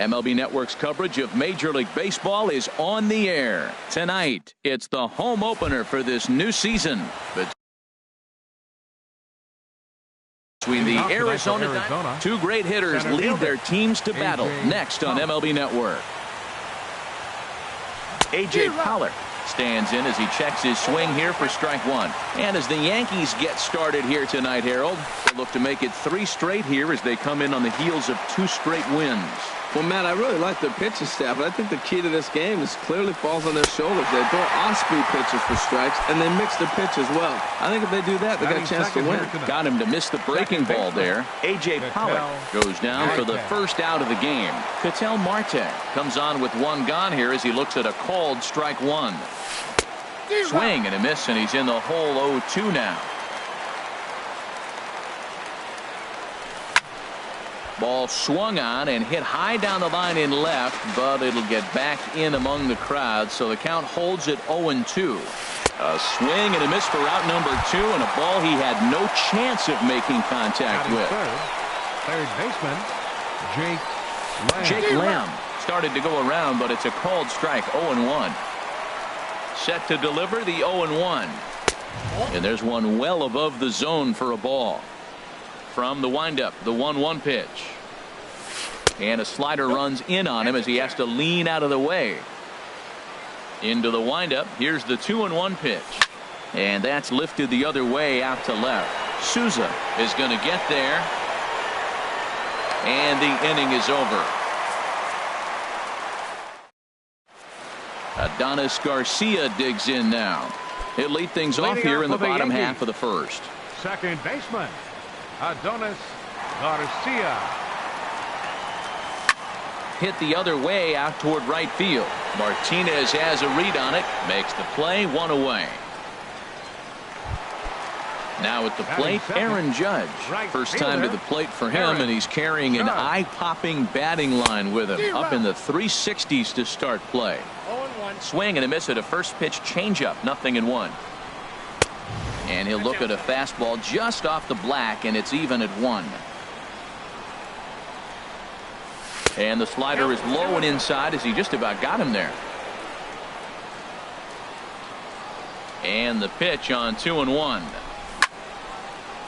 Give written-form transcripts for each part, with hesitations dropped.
MLB Network's coverage of Major League Baseball is on the air. Tonight, it's the home opener for this new season between the Arizona. Two great hitters lead their teams to battle next on MLB Network. A.J. Pollard stands in as he checks his swing here for strike one. And as the Yankees get started here tonight, Harold, they look to make it 3 straight here as they come in on the heels of 2 straight wins. Well, Matt, I really like their pitching staff, but I think the key to this game is clearly falls on their shoulders. They throw off-speed pitches for strikes, and they mix their pitch as well. I think if they do that, they got a chance to win. Got him to miss the breaking ball there. A.J. Pollard goes down for the first out of the game. Ketel Marte comes on with 1 gone here as he looks at a called strike 1. Swing and a miss, and he's in the hole 0-2 now. Ball swung on and hit high down the line in left, but it'll get back in among the crowd, so the count holds at 0-2. A swing and a miss for out number 2, and a ball he had no chance of making contact with. Third baseman, Jake Lamb started to go around, but it's a called strike. 0-1. Set to deliver the 0-1. And there's one well above the zone for a ball. From the windup, the 1-1 pitch. And a slider runs in on him as he has to lean out of the way. Into the windup. Here's the 2-1 pitch. And that's lifted the other way out to left. Souza is going to get there. And the inning is over. Adonis Garcia digs in now. He'll lead things off here in the bottom half of the first. Second baseman, Adonis Garcia. Hit the other way out toward right field. Martinez has a read on it. Makes the play. 1 away. Now at the plate, Aaron Judge. First time to the plate for him, and he's carrying an eye-popping batting line with him. Up in the 360s to start play. Swing and a miss at a first pitch changeup. 0-1. And he'll look at a fastball just off the black, and it's even at 1. And the slider is low and inside as he just about got him there. And the pitch on 2-1.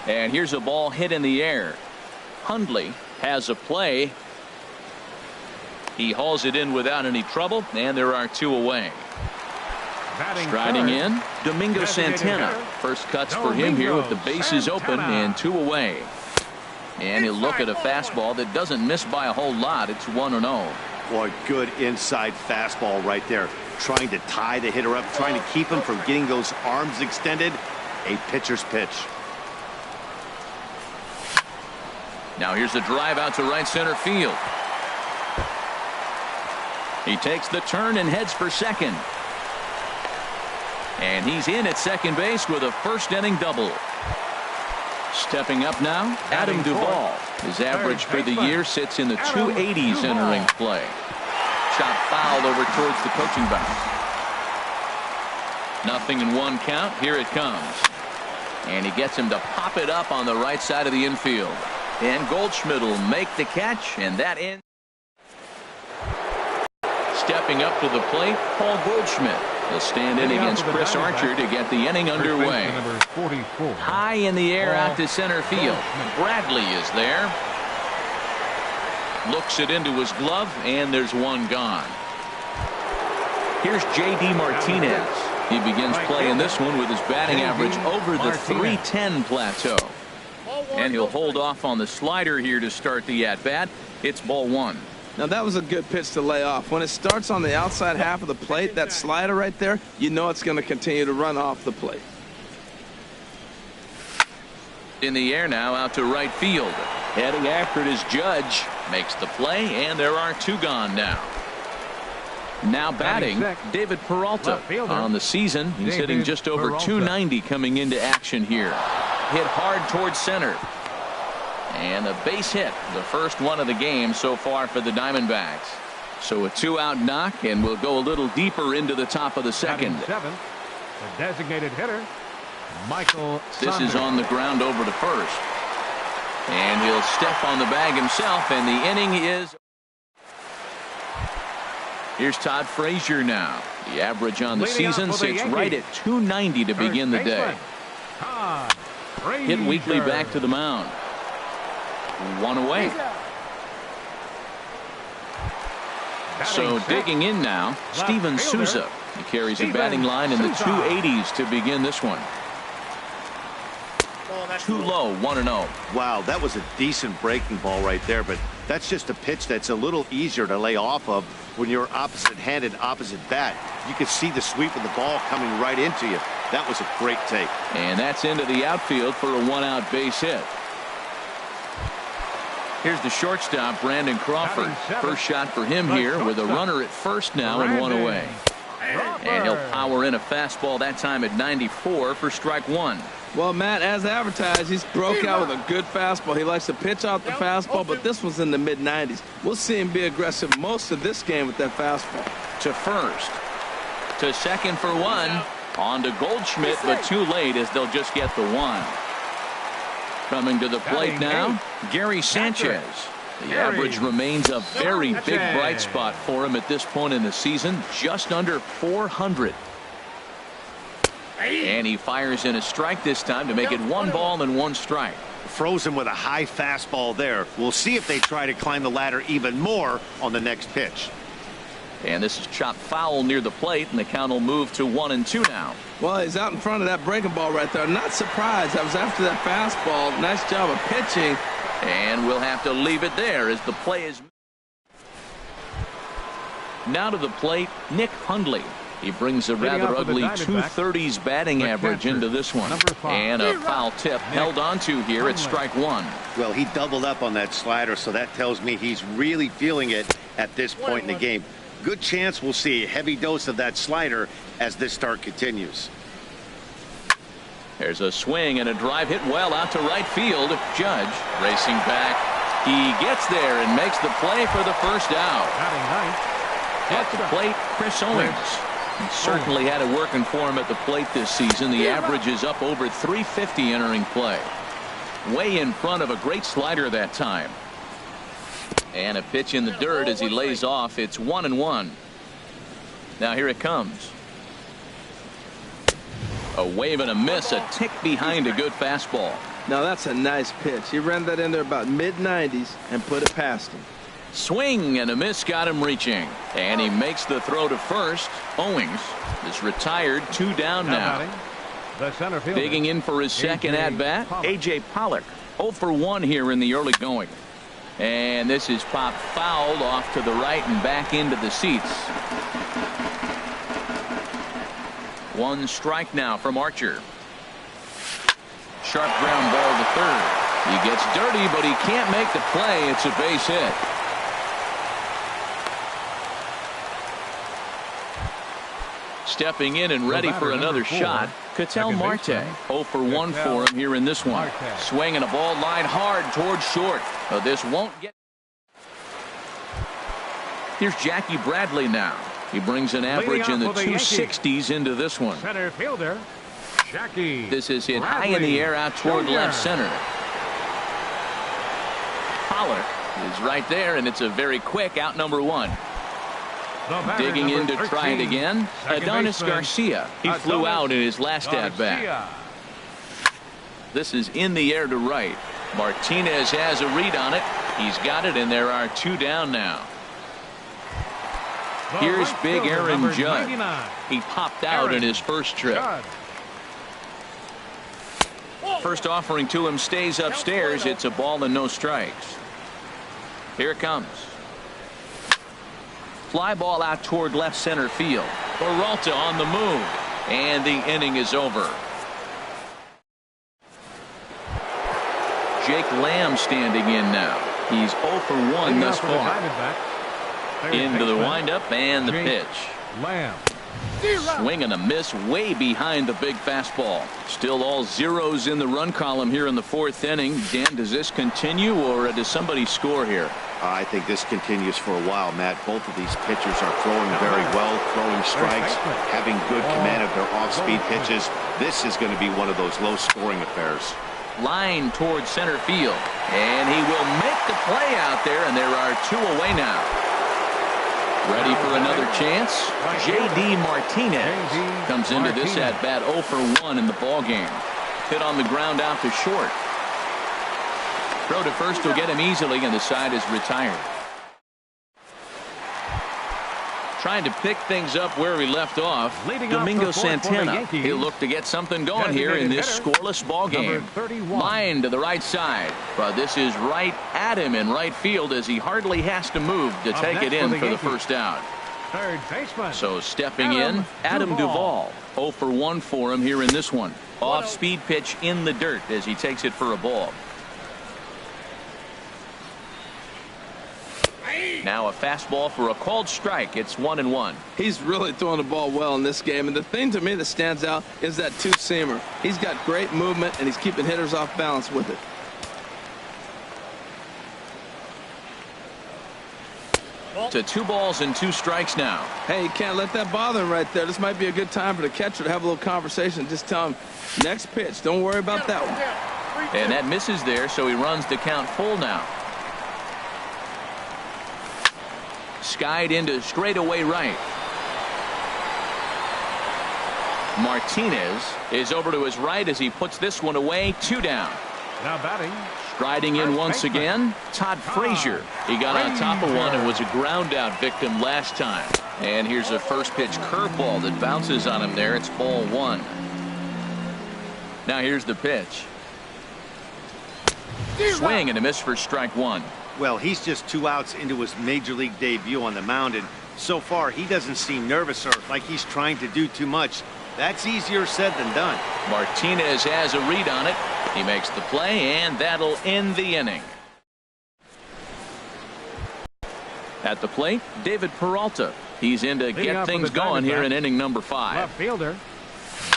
And here's a ball hit in the air. Hundley has a play. He hauls it in without any trouble, and there are 2 away. Striding in, Domingo Santana. First cuts for him here with the bases open and 2 away. And he'll look at a fastball that doesn't miss by a whole lot. It's 1-0. Boy, good inside fastball right there. Trying to tie the hitter up, trying to keep him from getting those arms extended. A pitcher's pitch. Now here's the drive out to right center field. He takes the turn and heads for second. And he's in at second base with a first inning double. Stepping up now, Adam Duvall. His average for the year sits in the 280s entering play. Shot fouled over towards the coaching box. 0-1 count. Here it comes. And he gets him to pop it up on the right side of the infield. And Goldschmidt will make the catch, and that ends. Stepping up to the plate, Paul Goldschmidt will stand in against Chris Archer to get the inning underway. High in the air out to center field. Bradley is there. Looks it into his glove, and there's 1 gone. Here's J.D. Martinez. He begins playing this one with his batting average over the 310 plateau. And he'll hold off on the slider here to start the at-bat. It's ball 1. Now that was a good pitch to lay off. When it starts on the outside half of the plate, that slider right there, you know it's going to continue to run off the plate. In the air now out to right field. Heading after it is Judge. Makes the play, and there are 2 gone now. Now batting, David Peralta. On the season, he's hitting just over 290 coming into action here. Hit hard towards center. And a base hit, the first one of the game so far for the Diamondbacks. So a 2-out knock, and we'll go a little deeper into the top of the second. The designated hitter, Michael Saunders. This is on the ground over to first. And he'll step on the bag himself, and the inning is. Here's Todd Frazier now. The average on the Leading season off for the sits Yankees. right at 290 to begin the day. Todd Hit Weekly Frazier. back to the mound. One away. So digging in now, Steven fielder, Souza. He carries a Steven batting line in the Souza. 280s to begin this one. Too low, 1-0. Wow, that was a decent breaking ball right there, but that's just a pitch that's a little easier to lay off of when you're opposite-handed, opposite bat. You can see the sweep of the ball coming right into you. That was a great take. And that's into the outfield for a one-out base hit. Here's the shortstop, Brandon Crawford. First shot for him here with a runner at first now and one away. And he'll power in a fastball that time at 94 for strike one. Well, Matt, as advertised, he's broke out with a good fastball. He likes to pitch out the fastball, but this one's in the mid-90s. We'll see him be aggressive most of this game with that fastball. To first. To second for one. On to Goldschmidt, but too late as they'll just get the one. Coming to the plate now, Gary Sanchez. The average remains a very big bright spot for him at this point in the season, just under 400. And he fires in a strike this time to make it 1 ball and 1 strike. Frozen with a high fastball there. We'll see if they try to climb the ladder even more on the next pitch. And this is chopped foul near the plate, and the count will move to 1-2 now. Well, he's out in front of that breaking ball right there. Not surprised. That was after that fastball. Nice job of pitching. And we'll have to leave it there as the play is. Now to the plate, Nick Hundley. He brings a rather ugly 230s batting average into this one. And a foul tip held onto here at strike one. Well, he doubled up on that slider, so that tells me he's really feeling it at this point in the game. Good chance we'll see a heavy dose of that slider as this start continues. There's a swing and a drive hit well out to right field. Judge racing back. He gets there and makes the play for the first out. At the plate, Chris Owens. He certainly had it working for him at the plate this season. The average is up over 350 entering play. Way in front of a great slider that time. And a pitch in the dirt as he lays off. It's 1-1. Now here it comes. A wave and a miss, a tick behind a good fastball. Now that's a nice pitch. He ran that in there about mid-90s and put it past him. Swing and a miss got him reaching. And he makes the throw to first. Owings is retired, 2 down now. The center fielder. Digging in for his second at-bat, A.J. Pollock. 0 for 1 here in the early going. And this is popped fouled off to the right and back into the seats. 1 strike now from Archer. Sharp ground ball to third. He gets dirty, but he can't make the play. It's a base hit. Stepping in and ready for another shot, Ketel Marte. 0 for 1 for him here in this one. Swinging a ball line hard towards short. This won't get. Here's Jackie Bradley now. He brings an average in the 260s into this one. Center fielder, Jackie. This is hit high in the air out toward left center. Pollock is right there, and it's a very quick out number 1. Digging in to try it again, Adonis Garcia. He flew out in his last at-bat. This is in the air to right. Martinez has a read on it. He's got it, and there are 2 down now. Here's big Aaron Judd. He popped out in his first trip. First offering to him stays upstairs. It's a ball and no strikes. Here it comes. Fly ball out toward left center field. Peralta on the move. And the inning is over. Jake Lamb standing in now. He's 0 for 1 thus far. Into the windup and the pitch. Lamb. Swing and a miss way behind the big fastball. Still all zeros in the run column here in the 4th inning. Dan, does this continue or does somebody score here? I think this continues for a while, Matt. Both of these pitchers are throwing very well, throwing strikes, having good command of their off-speed pitches. This is going to be one of those low-scoring affairs. Line towards center field. And he will make the play out there, and there are 2 away now. Ready for another chance? J.D. Martinez comes into this at bat 0 for 1 in the ball game. Hit on the ground out to short. Throw to first will get him easily, and the side is retired. Trying to pick things up where he left off. Domingo Santana. He'll look to get something going here in this scoreless ball game. Line to the right side, but this is right at him in right field as he hardly has to move to take it in for the first out. Third baseman. So stepping in, Adam Duvall. 0 for 1 for him here in this one. Off speed pitch in the dirt as he takes it for a ball. Now a fastball for a called strike. It's 1-1. He's really throwing the ball well in this game, and the thing to me that stands out is that two-seamer. He's got great movement, and he's keeping hitters off balance with it. To 2 balls and 2 strikes now. Hey, you can't let that bother him right there. This might be a good time for the catcher to have a little conversation. Just tell him, next pitch, don't worry about that one. And that misses there, so he runs the count full now. Skied into straightaway right. Martinez is over to his right as he puts this one away. 2 down. Now batting. Striding in once again, Todd Frazier. He got on top of one and was a ground out victim last time. And here's a first pitch curveball that bounces on him there. It's ball 1. Now here's the pitch. Swing and a miss for strike 1. Well, he's just 2 outs into his major league debut on the mound, and so far he doesn't seem nervous or like he's trying to do too much. That's easier said than done. Martinez has a read on it. He makes the play, and that'll end the inning. At the plate, David Peralta. He's in to get things going here in inning number 5. Left fielder,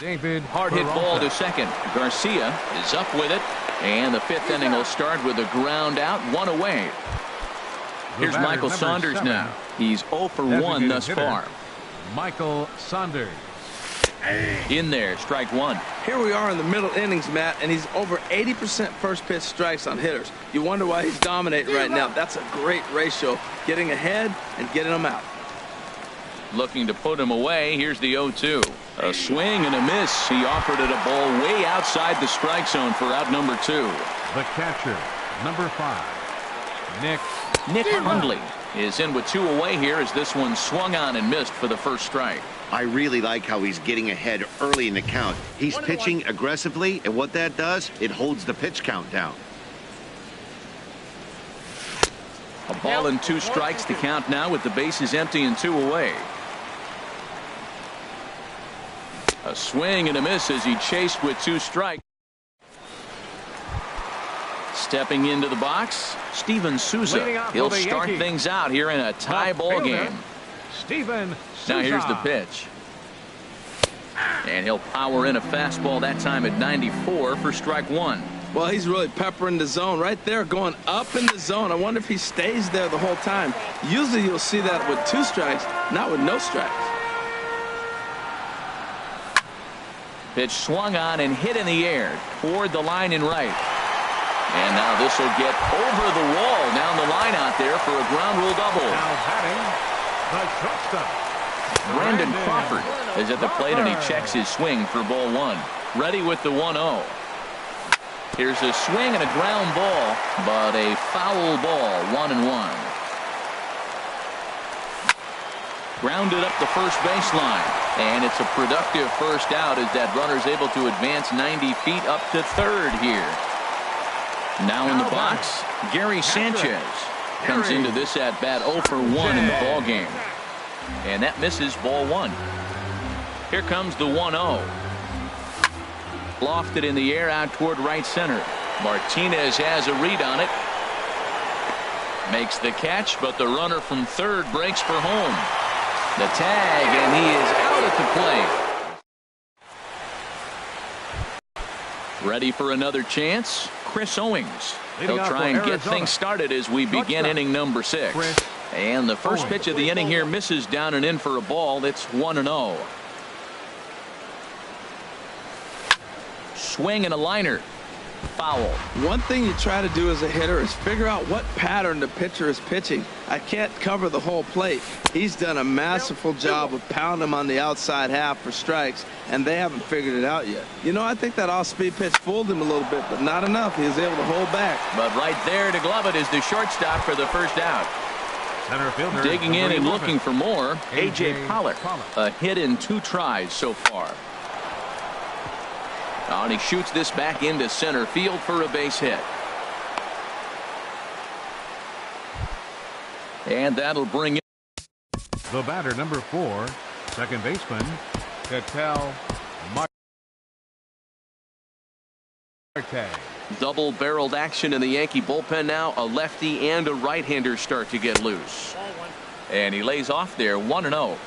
David Hard hit ball to second. Garcia is up with it. And the 5th inning will start with a ground out, 1 away. Here's Michael Saunders 7. now. He's 0 for 1 thus far. Michael Saunders. In there, strike 1. Here we are in the middle innings, Matt, and he's over 80% first pitch strikes on hitters. You wonder why he's dominating right now. That's a great ratio, getting ahead and getting them out. Looking to put him away. Here's the 0-2. A swing and a miss. He offered it a ball way outside the strike zone for out number 2. The catcher, number 5, Nick Hundley is in with 2 away here as this one swung on and missed for the first strike. I really like how he's getting ahead early in the count. He's pitching aggressively, and what that does, it holds the pitch count down. A ball and 2 strikes to count now with the bases empty and 2 away. A swing and a miss as he chased with 2 strikes. Stepping into the box, Steven Souza. He'll start things out here in a tie ball game. Steven Souza. Now here's the pitch. And he'll power in a fastball that time at 94 for strike 1. Well, he's really peppering the zone right there, going up in the zone. I wonder if he stays there the whole time. Usually you'll see that with 2 strikes, not with no strikes. Pitch swung on and hit in the air toward the line in right. And now this will get over the wall down the line out there for a ground rule double. Now batting, the shortstop, Brandon Crawford is at the plate and he checks his swing for ball 1. Ready with the 1-0. Here's a swing and a ground ball, but a foul ball, 1-1. Grounded up the first baseline, and it's a productive first out as that runner's able to advance 90 feet up to third here. Now in the box, Gary Sanchez comes into this at bat 0 for 1 in the ball game, and that misses ball 1. Here comes the 1-0. Lofted in the air out toward right center. Martinez has a read on it. Makes the catch, but the runner from third breaks for home. The tag, and he is out at the plate. Ready for another chance? Chris Owings. He'll try and get things started as we begin inning number 6. And the first pitch of the inning here misses down and in for a ball. It's 1-0. Swing and a liner. Foul. One thing you try to do as a hitter is figure out what pattern the pitcher is pitching. I can't cover the whole plate. He's done a masterful job of pounding him on the outside half for strikes, and they haven't figured it out yet. You know, I think that off-speed pitch fooled him a little bit, but not enough. He was able to hold back. But right there to glove it is the shortstop for the first out. Center fielder Digging in and looking for more, A.J. Pollock. Pollock. A hit in 2 tries so far. And he shoots this back into center field for a base hit. And that'll bring in The batter, number 4, second baseman, Ketel Marte. double-barreled action in the Yankee bullpen now. A lefty and a right-hander start to get loose. And he lays off there, 1-0.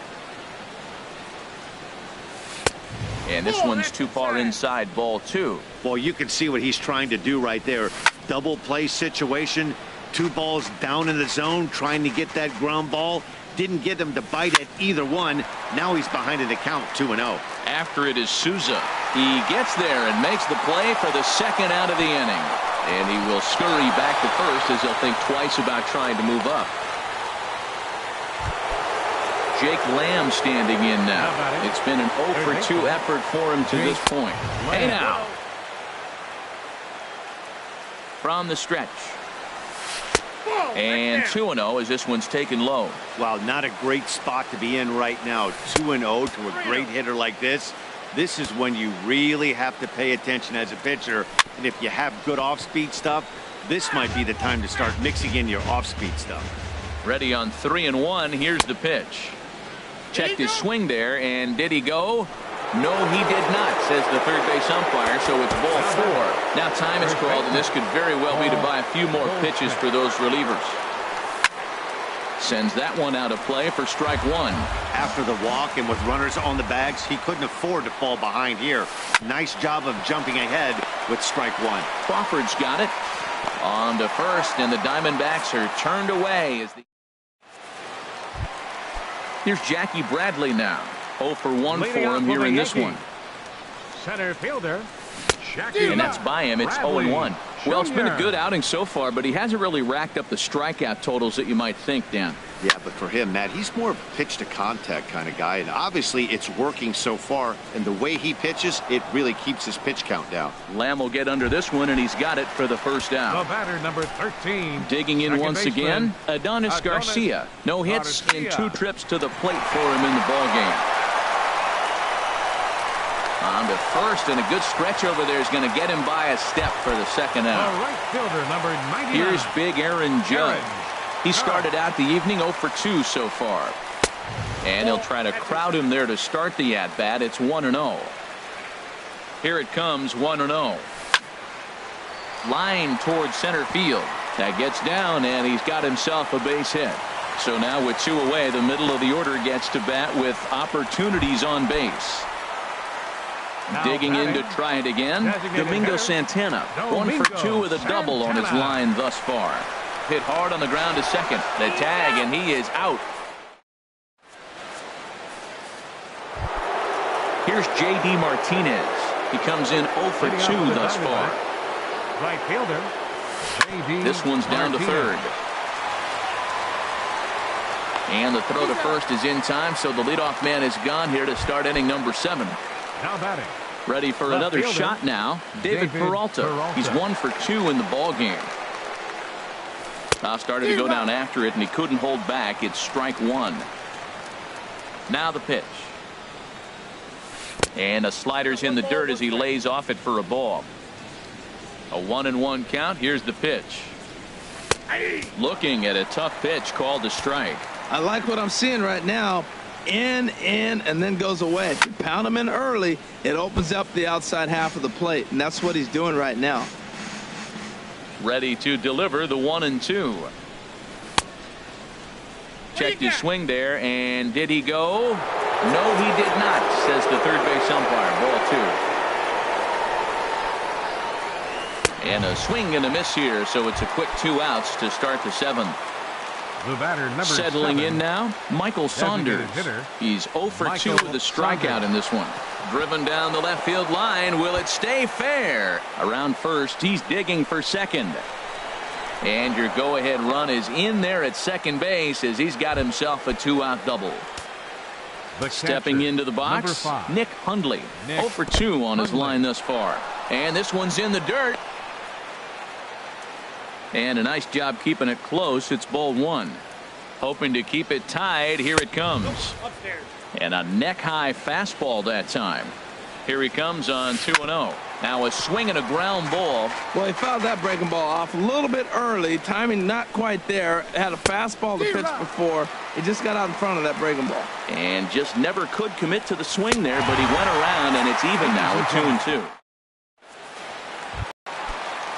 And this one's too far inside, ball 2. Well, you can see what he's trying to do right there. Double play situation. 2 balls down in the zone, trying to get that ground ball. Didn't get him to bite at either one. Now he's behind in the count, 2-0. After it is Souza. He gets there and makes the play for the second out of the inning. And he will scurry back to first as he'll think twice about trying to move up. Jake Lamb standing in now. It's been an 0 for 2 effort for him to this point. Hey now. From the stretch. And 2-0 as this one's taken low. Wow, not a great spot to be in right now. 2-0 to a great hitter like this. This is when you really have to pay attention as a pitcher. And if you have good off-speed stuff, this might be the time to start mixing in your off-speed stuff. Ready on 3-1. Here's the pitch. Checked his swing there, and did he go? No, he did not, says the third base umpire, so it's ball 4. Now time is called, and this could very well be to buy a few more pitches for those relievers. Sends that one out of play for strike 1. After the walk and with runners on the bags, he couldn't afford to fall behind here. Nice job of jumping ahead with strike 1. Crawford's got it. On to first, and the Diamondbacks are turned away as the Here's Jackie Bradley now. 0 for 1 for him here in this one. Center fielder, Jackie And that's by him. It's 0-1. Well, it's been a good outing so far, but he hasn't really racked up the strikeout totals that you might think, Dan. Yeah, but for him, Matt, he's more of a pitch to contact kind of guy, and obviously it's working so far, and the way he pitches, it really keeps his pitch count down. Lamb will get under this one, and he's got it for the first out. The batter, number 13. Digging in once again, Adonis Garcia. No hits and 2 trips to the plate for him in the ballgame. On to first, and a good stretch over there is going to get him by a step for the second The out. right fielder, number 99. Here's big Aaron Judge. He started out the evening 0 for 2 so far. And he'll try to crowd him there to start the at-bat. It's 1-0. Here it comes, 1-0. Line towards center field. That gets down, and he's got himself a base hit. So now with 2 away, the middle of the order gets to bat with opportunities on base. Digging in to try it again, Domingo Santana. 1 for 2 with a double on his line thus far. Hit hard on the ground to second. The tag, and he is out. Here's J.D. Martinez. He comes in 0 for 2 thus far. Right fielder, J.D. This one's down to third. And the throw to first is in time, so the leadoff man is gone here to start inning number 7. Now batting. Ready for another shot now, David Peralta. He's 1 for 2 in the ball game. Now started to go down after it, and he couldn't hold back. It's strike 1. Now the pitch. And a slider's in the dirt as he lays off it for a ball. A 1-1 count. Here's the pitch. Looking at a tough pitch called a strike. I like what I'm seeing right now. In, and then goes away. If you pound him in early, it opens up the outside half of the plate, and that's what he's doing right now. Ready to deliver the 1-2. Checked his swing there, and did he go? No, he did not, says the third base umpire. Ball 2. And a swing and a miss here, so it's a quick 2 outs to start the 7th. The batter, number Settling 7. in now, Michael Saunders. hitter, He's 0 for 2 with a strikeout Saunders. in this one. Driven down the left field line. Will it stay fair? Around first, he's digging for second. And your go-ahead run is in there at second base as he's got himself a 2-out double. The Stepping catcher, into the box, number 5. Nick Hundley. Nick 0 for 2 on his Hundley. line thus far. And this one's in the dirt. And a nice job keeping it close. It's ball 1. Hoping to keep it tied. Here it comes. And a neck-high fastball that time. Here he comes on 2-0. Now a swing and a ground ball. Well, he fouled that breaking ball off a little bit early. Timing not quite there. Had a fastball to pitch before. He just got out in front of that breaking ball. And just never could commit to the swing there, but he went around, and it's even now at 2-2.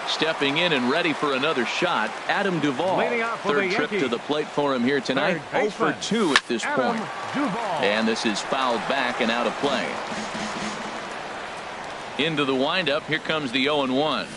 Stepping in and ready for another shot, Adam Duvall. Leading off for Third the trip to Yankees. the plate for him here tonight. Third 0 for baseman, 2 at this Adam point. Duvall. And this is fouled back and out of play. Into the windup. Here comes the 0-1.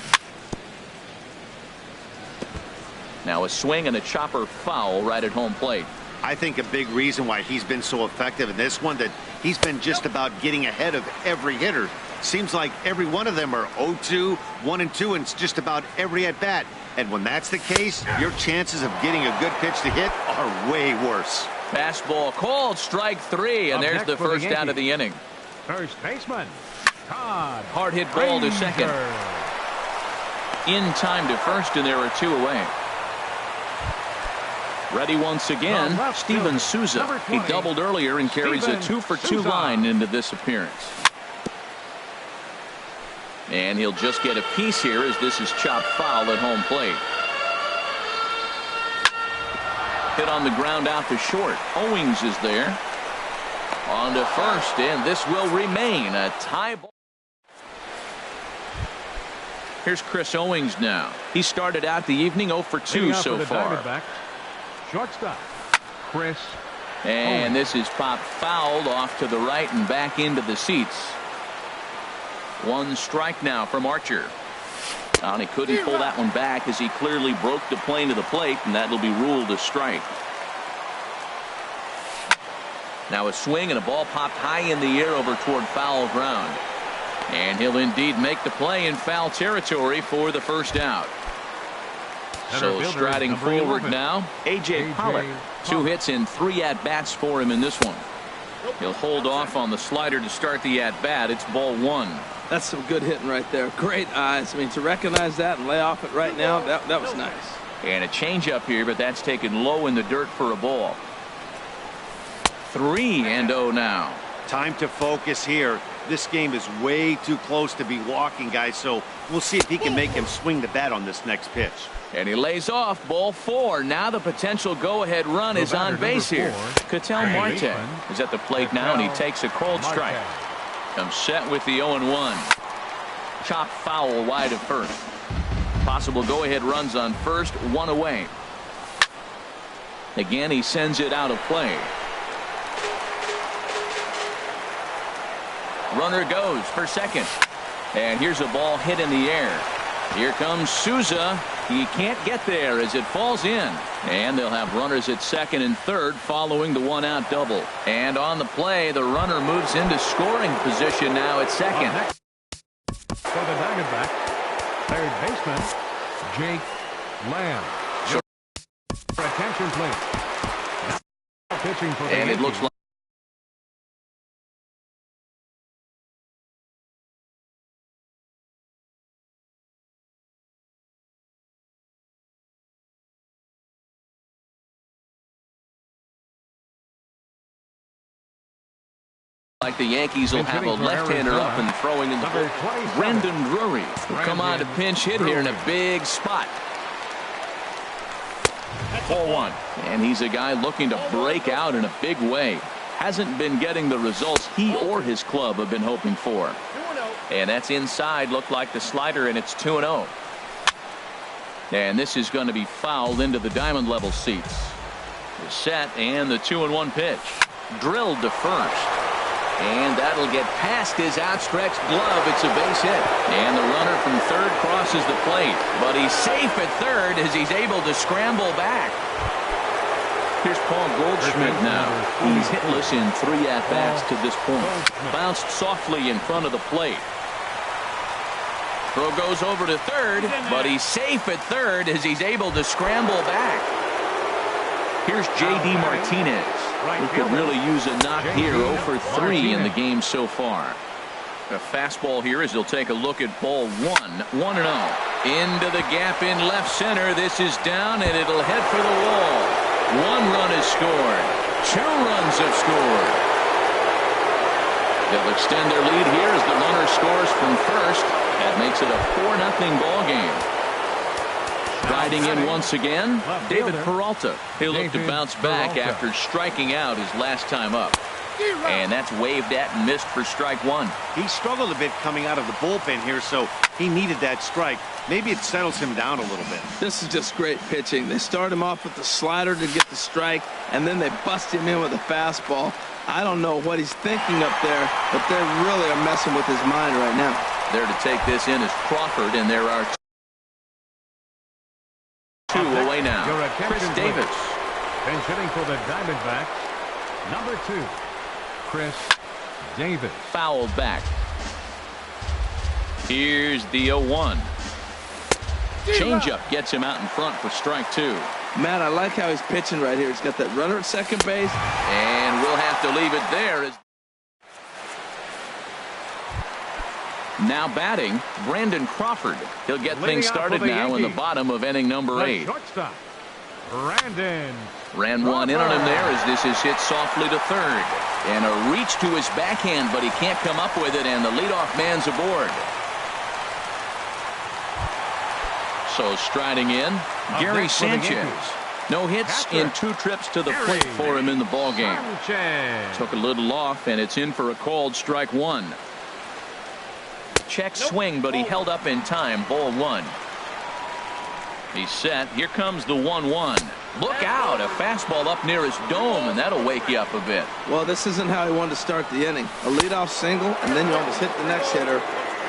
Now a swing and a chopper foul right at home plate. I think a big reason why he's been so effective in this one, that he's been just about getting ahead of every hitter. Seems like every one of them are 0-2, 1-2, and it's just about every at bat. And when that's the case, your chances of getting a good pitch to hit are way worse. Fastball called, strike 3, and Up there's next the for the first out of the inning. First baseman, Todd. Hard hit ball to second. Ranger. In time to first, and there are 2 away. Ready once again, The left Steven fielder, Souza. number He 20, doubled earlier and carries a Steven 2-for-2 Souza. line into this appearance. And he'll just get a piece here as this is chopped foul at home plate. Hit on the ground out to short. Owings is there. On to first, and this will remain a tie ball. Here's Chris Owings now. He started out the evening 0 for 2 Leading off so for the far. Diamondbacks, shortstop, Chris. And Owings. this is popped fouled off to the right and back into the seats. 1 strike now from Archer. And he couldn't pull that one back as he clearly broke the plane to the plate, and that'll be ruled a strike. Now a swing and a ball popped high in the air over toward foul ground. And he'll indeed make the play in foul territory for the first out. Center So fielder, striding number forward 11. now, A.J. Pollock. 2 hits and 3 at-bats for him in this one. He'll hold off on the slider to start the at-bat. It's ball 1. That's some good hitting right there. Great eyes. I mean, to recognize that and lay off it right now, that was nice. And a changeup here, but that's taken low in the dirt for a ball. 3-0 now. Time to focus here. This game is way too close to be walking, guys, so we'll see if he can make him swing the bat on this next pitch. And he lays off ball 4. Now the potential go-ahead run The is on batter, base number here. 4, Ketel Marte baseman, is at the plate now, and he takes a cold Marte. strike. Comes set with the 0-1. Chop foul wide of first. Possible go-ahead runs on first, 1 away. Again, he sends it out of play. Runner goes for second. And here's a ball hit in the air. Here comes Souza. He can't get there as it falls in. And they'll have runners at second and third following the 1-out double. And on the play, the runner moves into scoring position now at second. Next for the Diamondbacks, third baseman, Jake Lamb. Your attention, please. Now pitching for the And it looks Yankees. like the Yankees will have a left-hander up and throwing in the Number ball. 27. Brendan Drury will come on to pinch hit here in a big spot. 4-1. And he's a guy looking to break out in a big way. Hasn't been getting the results he or his club have been hoping for. And that's inside. Looked like the slider, and it's 2-0. And this is going to be fouled into the diamond level seats. The set and the 2-1 pitch. Drilled to first. And that'll get past his outstretched glove. It's a base hit. And the runner from third crosses the plate. But he's safe at third as he's able to scramble back. Here's Paul Goldschmidt now. He's hitless in 3 at-bats to this point. Bounced softly in front of the plate. Throw goes over to third, but he's safe at third as he's able to scramble back. Here's J.D. Martinez, who could really use a knock here. 0 for 3 in the game so far. A fastball here as he'll take a look at ball 1. 1-0. Into the gap in left center. This is down, and it'll head for the wall. 1 run is scored. 2 runs have scored. They'll extend their lead here as the runner scores from first. That makes it a 4-0 ball game. Riding in once again, David Peralta. He'll look to bounce back after striking out his last time up. And that's waved at and missed for strike 1. He struggled a bit coming out of the bullpen here, so he needed that strike. Maybe it settles him down a little bit. This is just great pitching. They start him off with the slider to get the strike, and then they bust him in with a fastball. I don't know what he's thinking up there, but they really are messing with his mind right now. There to take this in is Crawford, and there are 2 away now. Chris Davis. Bench hitting for the Diamondbacks, number 2, Chris Davis. Fouled back. Here's the 0-1. Changeup gets him out in front for strike 2. Matt, I like how he's pitching right here. He's got that runner at second base. And we'll have to leave it there. Now batting, Brandon Crawford. He'll get things started now in the bottom of inning number 8. Shortstop, Brandon. Ran one in on him there as this is hit softly to third. And a reach to his backhand, but he can't come up with it, and the leadoff man's aboard. So striding in, Gary Sanchez. No hits in 2 trips to the plate for him in the ballgame. Took a little off, and it's in for a called strike 1. Check swing, but he held up in time. Ball 1. He's set. Here comes the 1-1. Look out. A fastball up near his dome, and that'll wake you up a bit. Well, this isn't how he wanted to start the inning. A leadoff single, and then you almost hit the next hitter.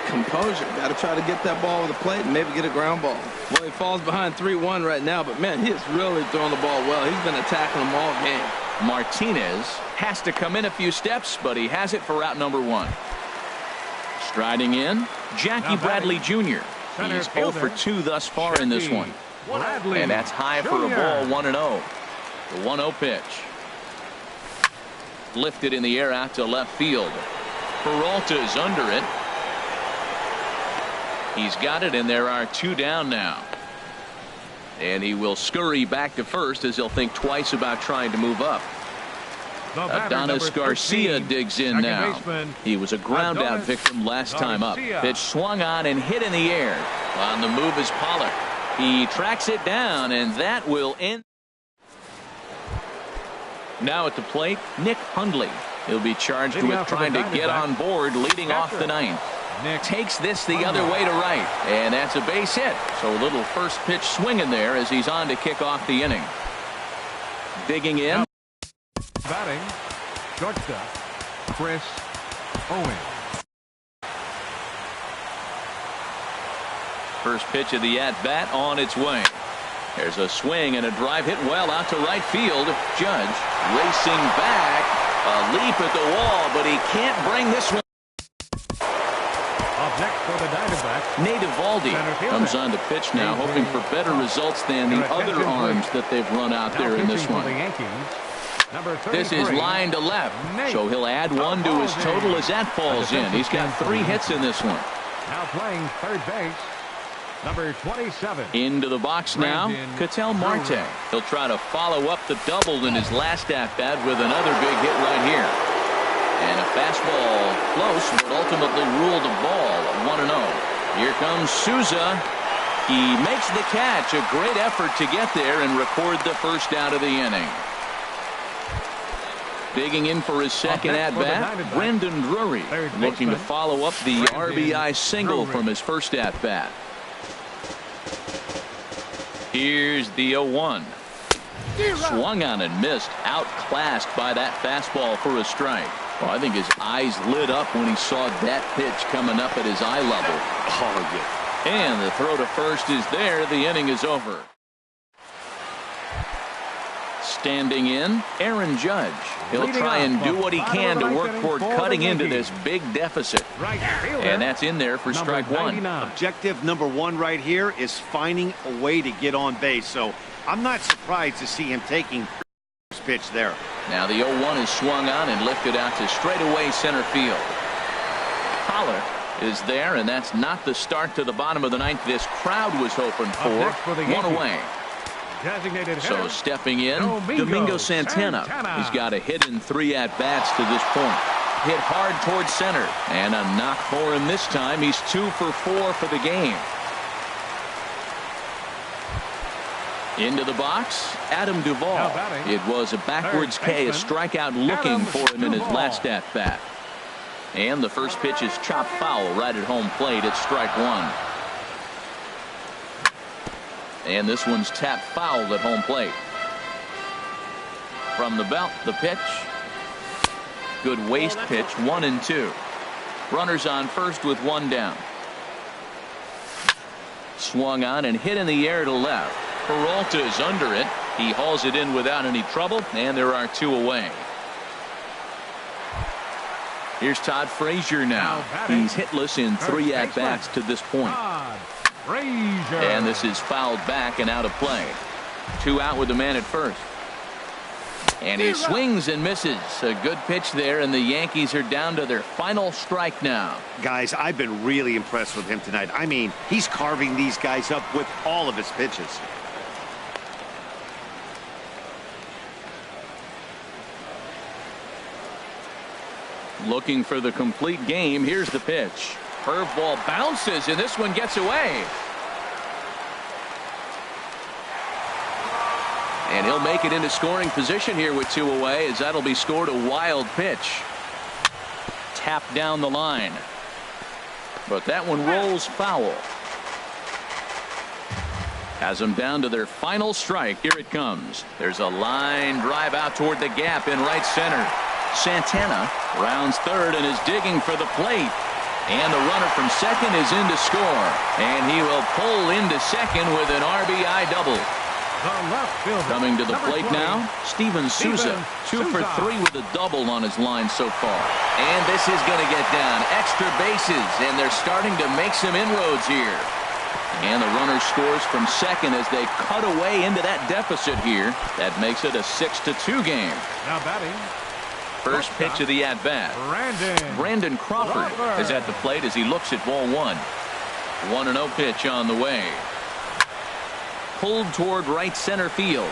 Composure. Got to try to get that ball over the plate and maybe get a ground ball. Well, he falls behind 3-1 right now, but man, he is really throwing the ball well. He's been attacking them all game. Martinez has to come in a few steps, but he has it for out number 1. Striding in, Jackie Bradley Jr. He's 0 for 2 thus far in this one. And that's high for a ball. 1-0. The 1-0 pitch. Lifted in the air out to left field. Peralta's under it. He's got it, and there are 2 down now. And he will scurry back to first as he'll think twice about trying to move up. Adonis Garcia digs in now. He was a ground out victim last time up. Pitch swung on and hit in the air. On the move is Pollock. He tracks it down, and that will end. Now at the plate, Nick Hundley. He'll be charged with trying to get on board leading off the 9th. Takes this the other way to right, and that's a base hit. So a little first pitch swing in there as he's on to kick off the inning. Digging in. Batting, shortstop, Chris Owens. First pitch of the at-bat on its way. There's a swing and a drive hit well out to right field. Judge racing back. A leap at the wall, but he can't bring this one. Up next for the Diamondbacks, Nate Eovaldi comes on to pitch now, hoping for better results than the other arms that they've run out there in this one. This is line to left, so he'll add 1 to his total as that falls in. He's got 3 hits in this one. Now playing third base, number 27. Into the box now, Ketel Marte. He'll try to follow up the double in his last at-bat with another big hit right here. And a fastball close, but ultimately ruled a ball. 1-0. Here comes Souza. He makes the catch. A great effort to get there and record the first out of the inning. Digging in for his second at-bat, Brendan Drury, looking to follow up the RBI single from his first at-bat. Here's the 0-1. Swung on and missed, outclassed by that fastball for a strike. Well, I think his eyes lit up when he saw that pitch coming up at his eye level. Oh, yeah. And the throw to first is there. The inning is over. Standing in, Aaron Judge. He'll try and do what he can to work toward cutting into this big deficit. And that's in there for strike one. Objective number one right here is finding a way to get on base. So I'm not surprised to see him taking this pitch there. Now the 0-1 is swung on and lifted out to straightaway center field. Pollard is there, and that's not the start to the bottom of the ninth this crowd was hoping for. One away. So stepping in, Domingo Santana. He's got a hit in 3 at-bats to this point. Hit hard towards center, and a knock for him this time. He's 2 for 4 for the game. Into the box, Adam Duvall. It was a backwards K, a strikeout looking for him in his last at-bat. And the first pitch is chopped foul right at home plate. It's strike one. And this one's tapped foul at home plate. From the belt, the pitch. Good waste pitch, 1-2. Runners on first with 1 down. Swung on and hit in the air to left. Peralta is under it. He hauls it in without any trouble, and there are 2 away. Here's Todd Frazier now. He's hitless in 3 at-bats to this point. And this is fouled back and out of play. 2 out with the man at first. And he swings and misses. A good pitch there, and the Yankees are down to their final strike now. Guys, I've been really impressed with him tonight. I mean, he's carving these guys up with all of his pitches. Looking for the complete game. Here's the pitch. Curveball bounces, and this one gets away. And he'll make it into scoring position here with 2 away, as that'll be scored a wild pitch. Tapped down the line. But that one rolls foul. Has them down to their final strike. Here it comes. There's a line drive out toward the gap in right center. Santana rounds third and is digging for the plate. And the runner from second is in to score. And he will pull into second with an RBI double. Coming to the plate now, Steven Souza. 2 for 3 with a double on his line so far. And this is going to get down extra bases, and they're starting to make some inroads here. And the runner scores from second as they cut away into that deficit here. That makes it a 6-2 game. Now batting. First pitch of the at-bat. Brandon Crawford is at the plate as he looks at ball 1. 1-0 pitch on the way. Pulled toward right center field.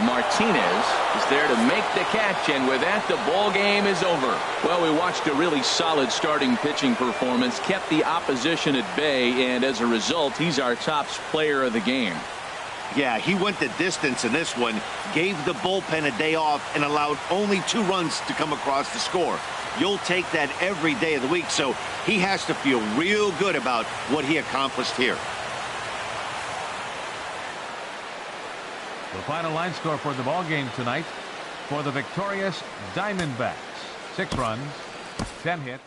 Martinez is there to make the catch, and with that the ball game is over. Well, we watched a really solid starting pitching performance, kept the opposition at bay, and as a result he's our top player of the game. Yeah, he went the distance in this one, gave the bullpen a day off, and allowed only 2 runs to come across the score. You'll take that every day of the week, so he has to feel real good about what he accomplished here. The final line score for the ball game tonight for the victorious Diamondbacks: 6 runs, 10 hits.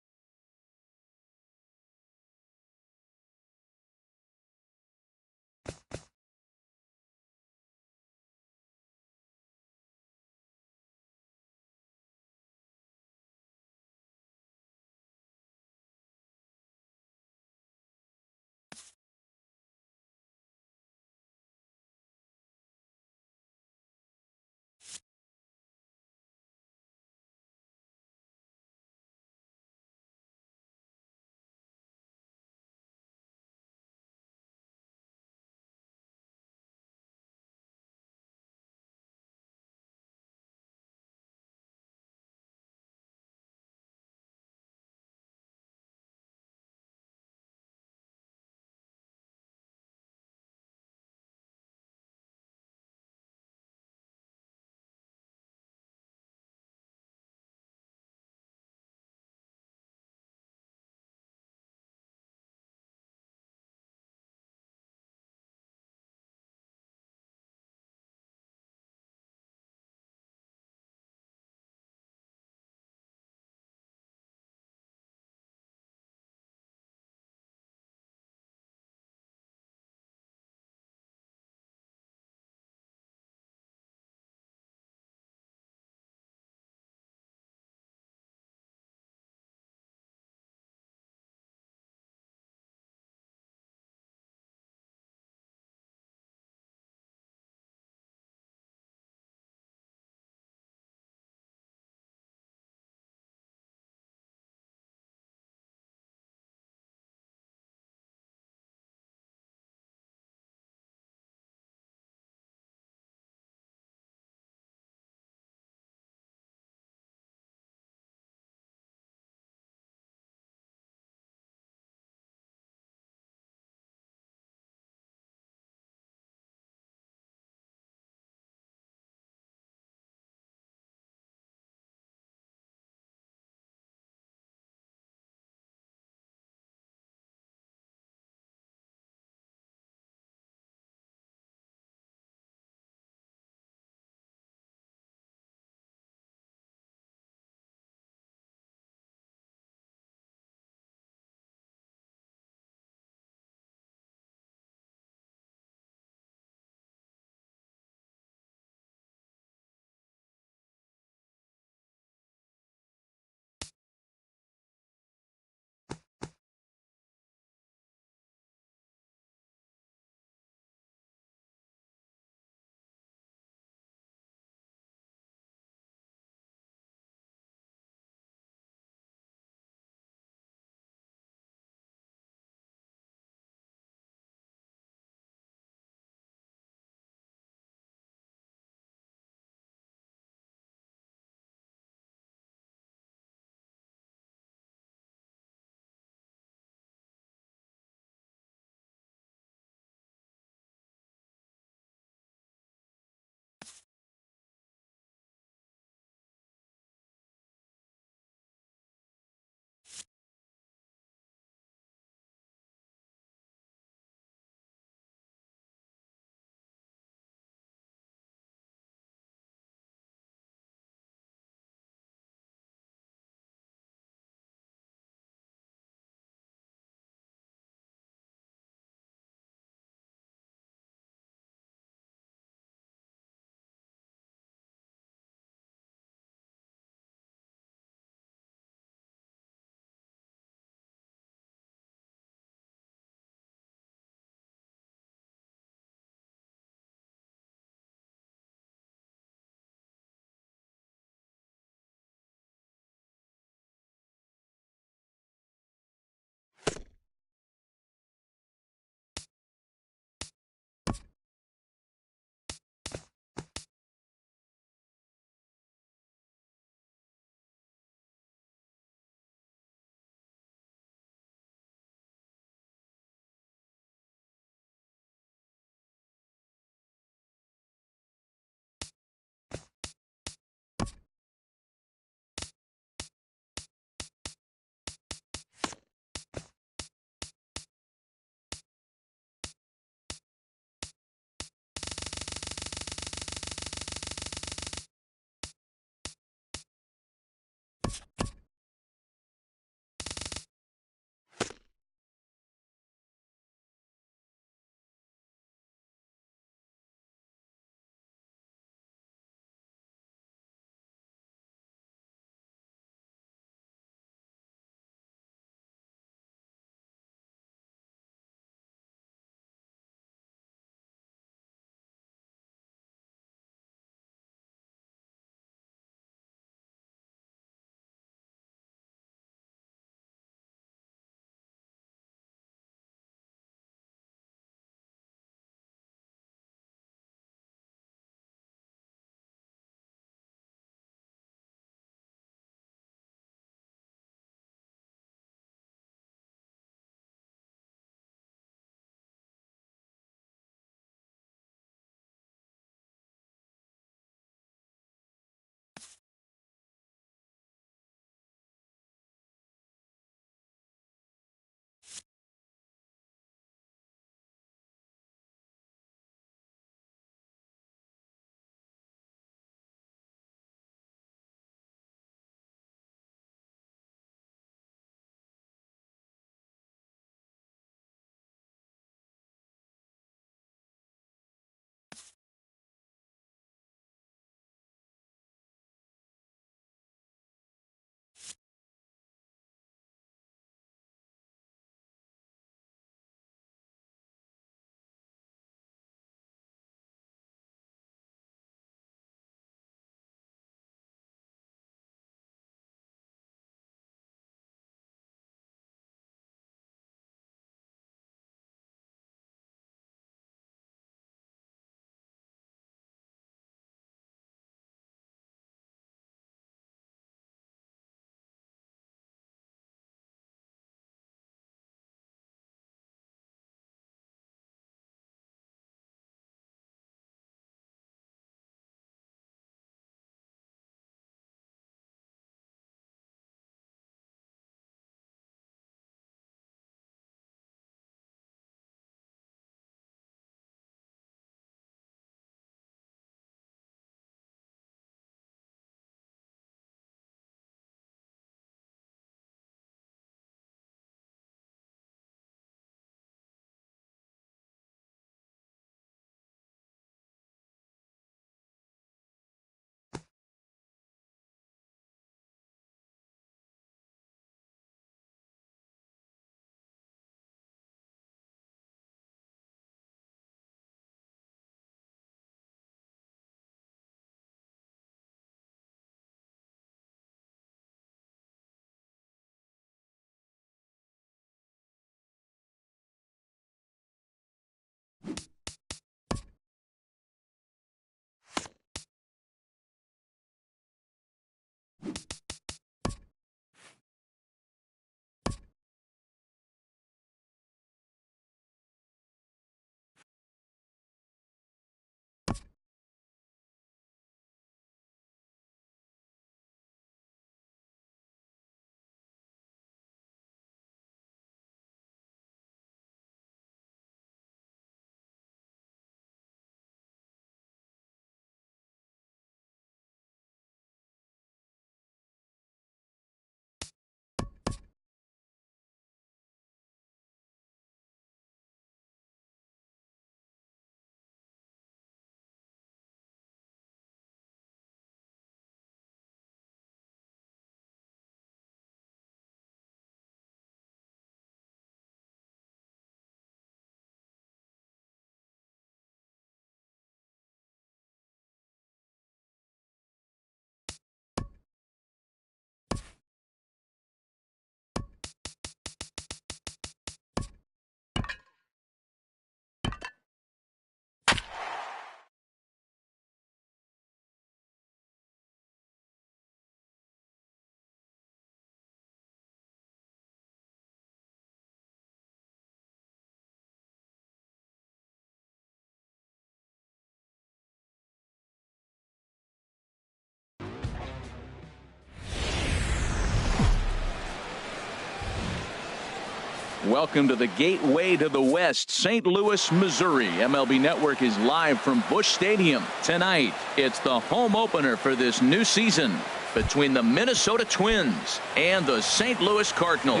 Welcome to the gateway to the West, St. Louis, Missouri. MLB Network is live from Busch Stadium. Tonight, it's the home opener for this new season between the Minnesota Twins and the St. Louis Cardinals.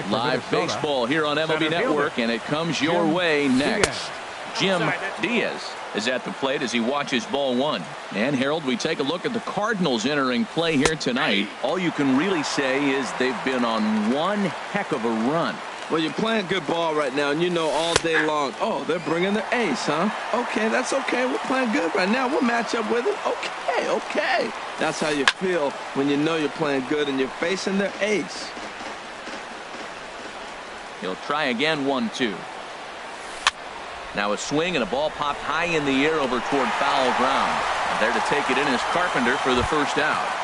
Live baseball here on MLB Network, and it comes your way next. Jim Diaz is at the plate as he watches ball one. And Harold, we take a look at the Cardinals entering play here tonight. All you can really say is they've been on one heck of a run. Well, you're playing good ball right now, and you know all day long, oh, they're bringing their ace, huh? Okay, that's okay. We're playing good right now. We'll match up with them. Okay. That's how you feel when you know you're playing good and you're facing their ace. He'll try again, 1-2. Now a swing and a ball popped high in the air over toward foul ground. And there to take it in is Carpenter for the first out.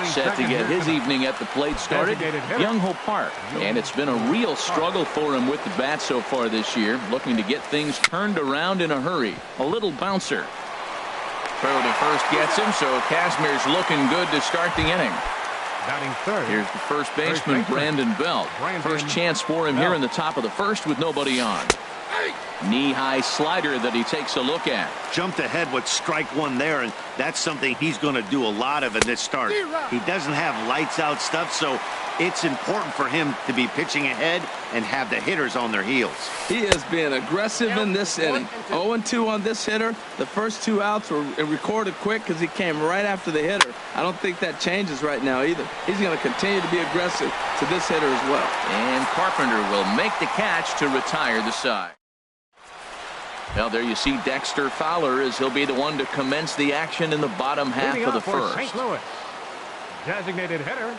Set to get his evening at the plate started, Young-Ho Park. And it's been a real struggle for him with the bat so far this year, looking to get things turned around in a hurry. A little bouncer. Throw to first gets him, so Kazmir's looking good to start the inning. Batting third. Here's the first baseman, Brandon Belt. First chance for him here in the top of the first with nobody on. Knee-high slider that he takes a look at. Jumped ahead with strike one there, and that's something he's going to do a lot of in this start. He doesn't have lights-out stuff, so it's important for him to be pitching ahead and have the hitters on their heels. He is being aggressive in this inning. 0-2 on this hitter. The first two outs were recorded quick because he came right after the hitter. I don't think that changes right now either. He's going to continue to be aggressive to this hitter as well. And Carpenter will make the catch to retire the side. Well, there you see Dexter Fowler as he'll be the one to commence the action in the bottom half of the first. St. Louis. Designated hitter,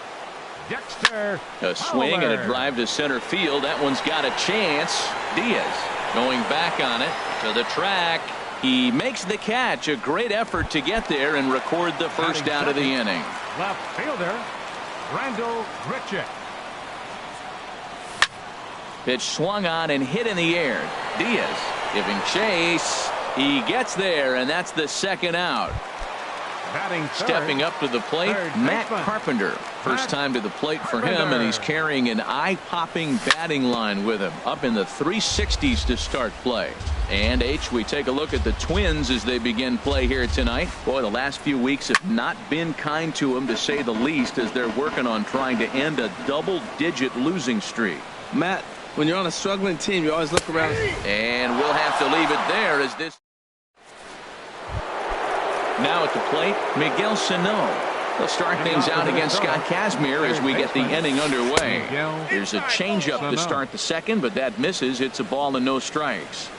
Dexter A swing Fowler. and a drive to center field. That one's got a chance. Diaz going back on it to the track. He makes the catch. A great effort to get there and record the first out of the inning. Left fielder, Randall Grichuk. Pitch swung on and hit in the air. Diaz giving chase. He gets there, and that's the second out. Batting third. Stepping up to the plate, Matt baseman. Carpenter. First time to the plate for him, and he's carrying an eye-popping batting line with him. Up in the 360s to start play. And we take a look at the Twins as they begin play here tonight. Boy, the last few weeks have not been kind to them, to say the least, as they're working on trying to end a double-digit losing streak. Matt, when you're on a struggling team, you always look around. And we'll have to leave it there as this. Now at the plate, Miguel Sano. They'll start things out against Scott Kazmir as we get the inning underway. There's a changeup to start the second, but that misses. It's a ball and no strikes.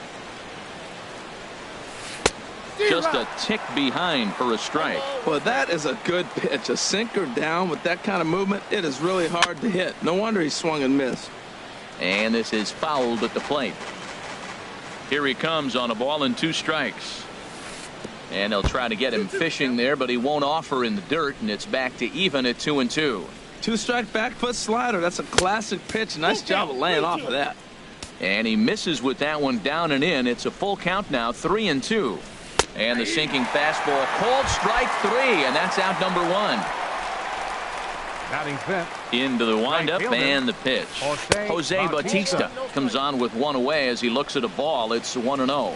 Just a tick behind for a strike. Well, that is a good pitch. A sinker down with that kind of movement, it is really hard to hit. No wonder he swung and missed. And this is fouled at the plate. Here he comes on a ball and 2 strikes. And they'll try to get him fishing there, but he won't offer in the dirt, and it's back to even at 2-2. 2-strike back foot slider. That's a classic pitch. Nice job of laying off of that. And he misses with that one down and in. It's a full count now, 3-2. And the sinking fastball, called strike 3, and that's out number 1. Batting fifth. Into the windup and the pitch. Jose Bautista comes on with one away as he looks at a ball. It's 1-0.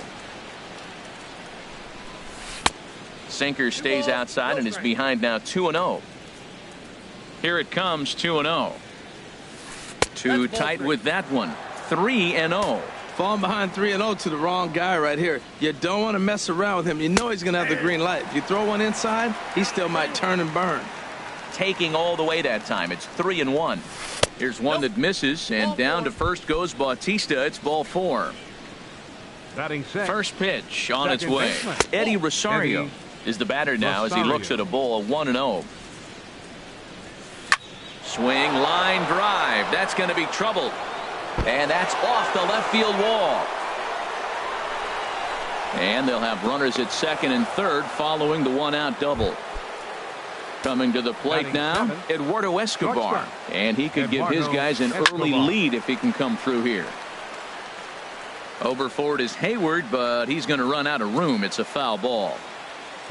Sinker stays outside and is behind now, 2-0. Here it comes, 2-0. Too tight with that one, 3-0. Falling behind 3-0 to the wrong guy right here. You don't want to mess around with him. You know he's going to have the green light. If you throw one inside, he still might turn and burn. Taking all the way that time. It's 3-1. Here's one that misses, and down to first goes Bautista. It's ball 4. Batting sixth. First pitch on its way. Baseman. Eddie Rosario is the batter now as he looks at a ball, 1-0. Swing, line drive. That's going to be trouble. And that's off the left field wall. And they'll have runners at second and third following the 1-out double. Coming to the plate now, Eduardo Escobar. And he could give his guys an early lead if he can come through here. Over forward is Hayward, but he's going to run out of room. It's a foul ball.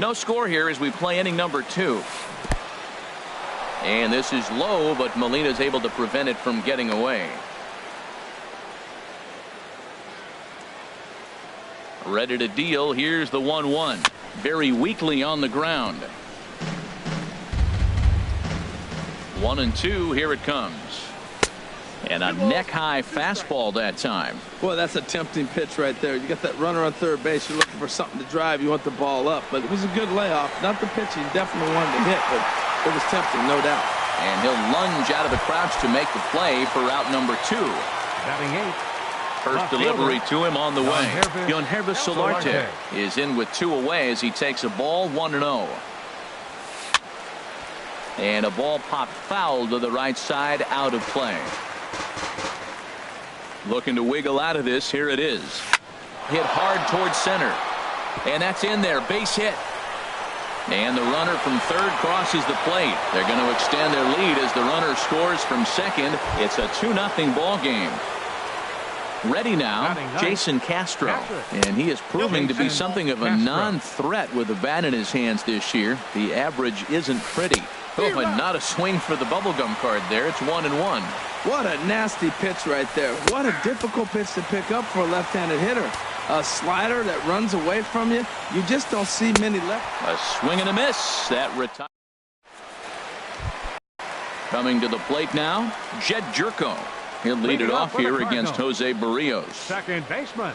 No score here as we play inning number 2. And this is low, but Molina's able to prevent it from getting away. Ready to deal. Here's the 1-1. Very weakly on the ground. 1-2. Here it comes. And a neck-high fastball that time. Boy, that's a tempting pitch right there. You got that runner on third base. You're looking for something to drive. You want the ball up. But it was a good layoff. Not the pitch he definitely wanted to hit, but it was tempting, no doubt. And he'll lunge out of the crouch to make the play for out number 2. Batting 8. First delivery to him on the way. Yohannes Solarte is in with 2 away as he takes a ball 1-0. And a ball popped foul to the right side, out of play. Looking to wiggle out of this. Here it is. Hit hard towards center. And that's in there. Base hit. And the runner from third crosses the plate. They're going to extend their lead as the runner scores from second. It's a 2-0 ball game. Ready now, Jason Castro. And he is proving to be something of a non-threat with the bat in his hands this year. The average isn't pretty. Oh, and not a swing for the bubblegum card there. It's 1-1. What a nasty pitch right there. What a difficult pitch to pick up for a left-handed hitter. A slider that runs away from you. You just don't see many left. A swing and a miss. That retires. Coming to the plate now, Jed Jerko. He'll lead it off here against Jose Barrios. Second baseman,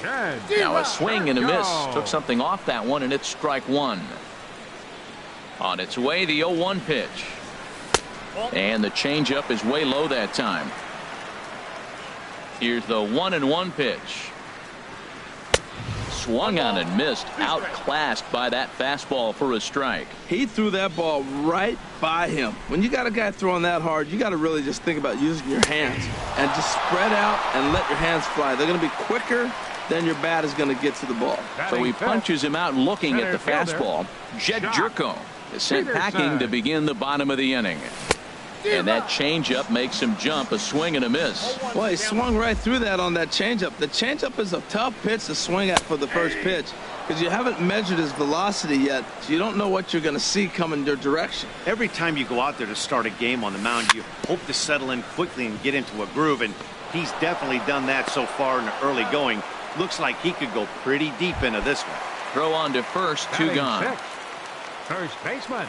Jed. Now a swing and a miss. Took something off that one, and it's strike 1. On its way, the 0-1 pitch. And the changeup is way low that time. Here's the 1-1 pitch. Swung on and missed. Outclassed by that fastball for a strike. He threw that ball right by him. When you got a guy throwing that hard, you got to really just think about using your hands and just spread out and let your hands fly. They're going to be quicker than your bat is going to get to the ball. So he punches him out looking at the fastball. Jed Jerko is sent packing to begin the bottom of the inning. And that changeup makes him jump. A swing and a miss. Well, he swung right through that on that changeup. The changeup is a tough pitch to swing at for the first pitch because you haven't measured his velocity yet, so you don't know what you're going to see coming your direction. Every time you go out there to start a game on the mound, you hope to settle in quickly and get into a groove, and he's definitely done that so far in the early going. Looks like he could go pretty deep into this one. Throw on to first, 2 gone. First baseman.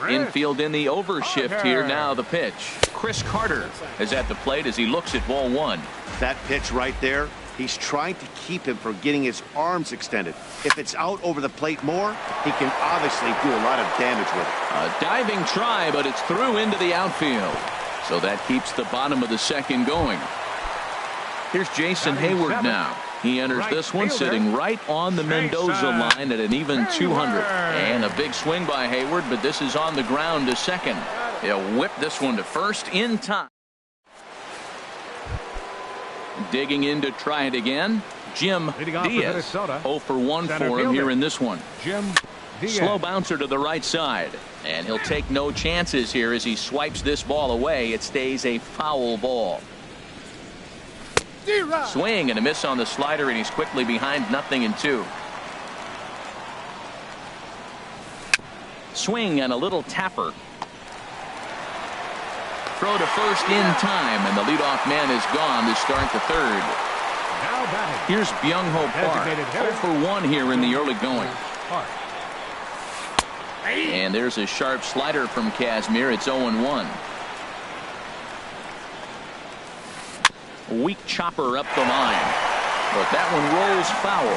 Infield in the overshift here. Now the pitch. Chris Carter is at the plate as he looks at ball 1. That pitch right there, he's trying to keep him from getting his arms extended. If it's out over the plate more, he can obviously do a lot of damage with it. A diving try, but it's through into the outfield. So that keeps the bottom of the second going. Here's Jason Hayward now. He enters this one sitting right on the Mendoza line at an even 200. And a big swing by Hayward, but this is on the ground to second. He'll whip this one to first in time. Digging in to try it again, Jim Diaz. 0 for 1 for him here in this one. Jim Diaz. Slow bouncer to the right side. And he'll take no chances here as he swipes this ball away. It stays a foul ball. Swing and a miss on the slider, and he's quickly behind 0-2. Swing and a little tapper. Throw to first in time, and the leadoff man is gone to start the third. Here's Byung-Ho Park. 0 for 1 here in the early going. And there's a sharp slider from Kazmir. It's 0-1. Weak chopper up the line, but that one rolls foul.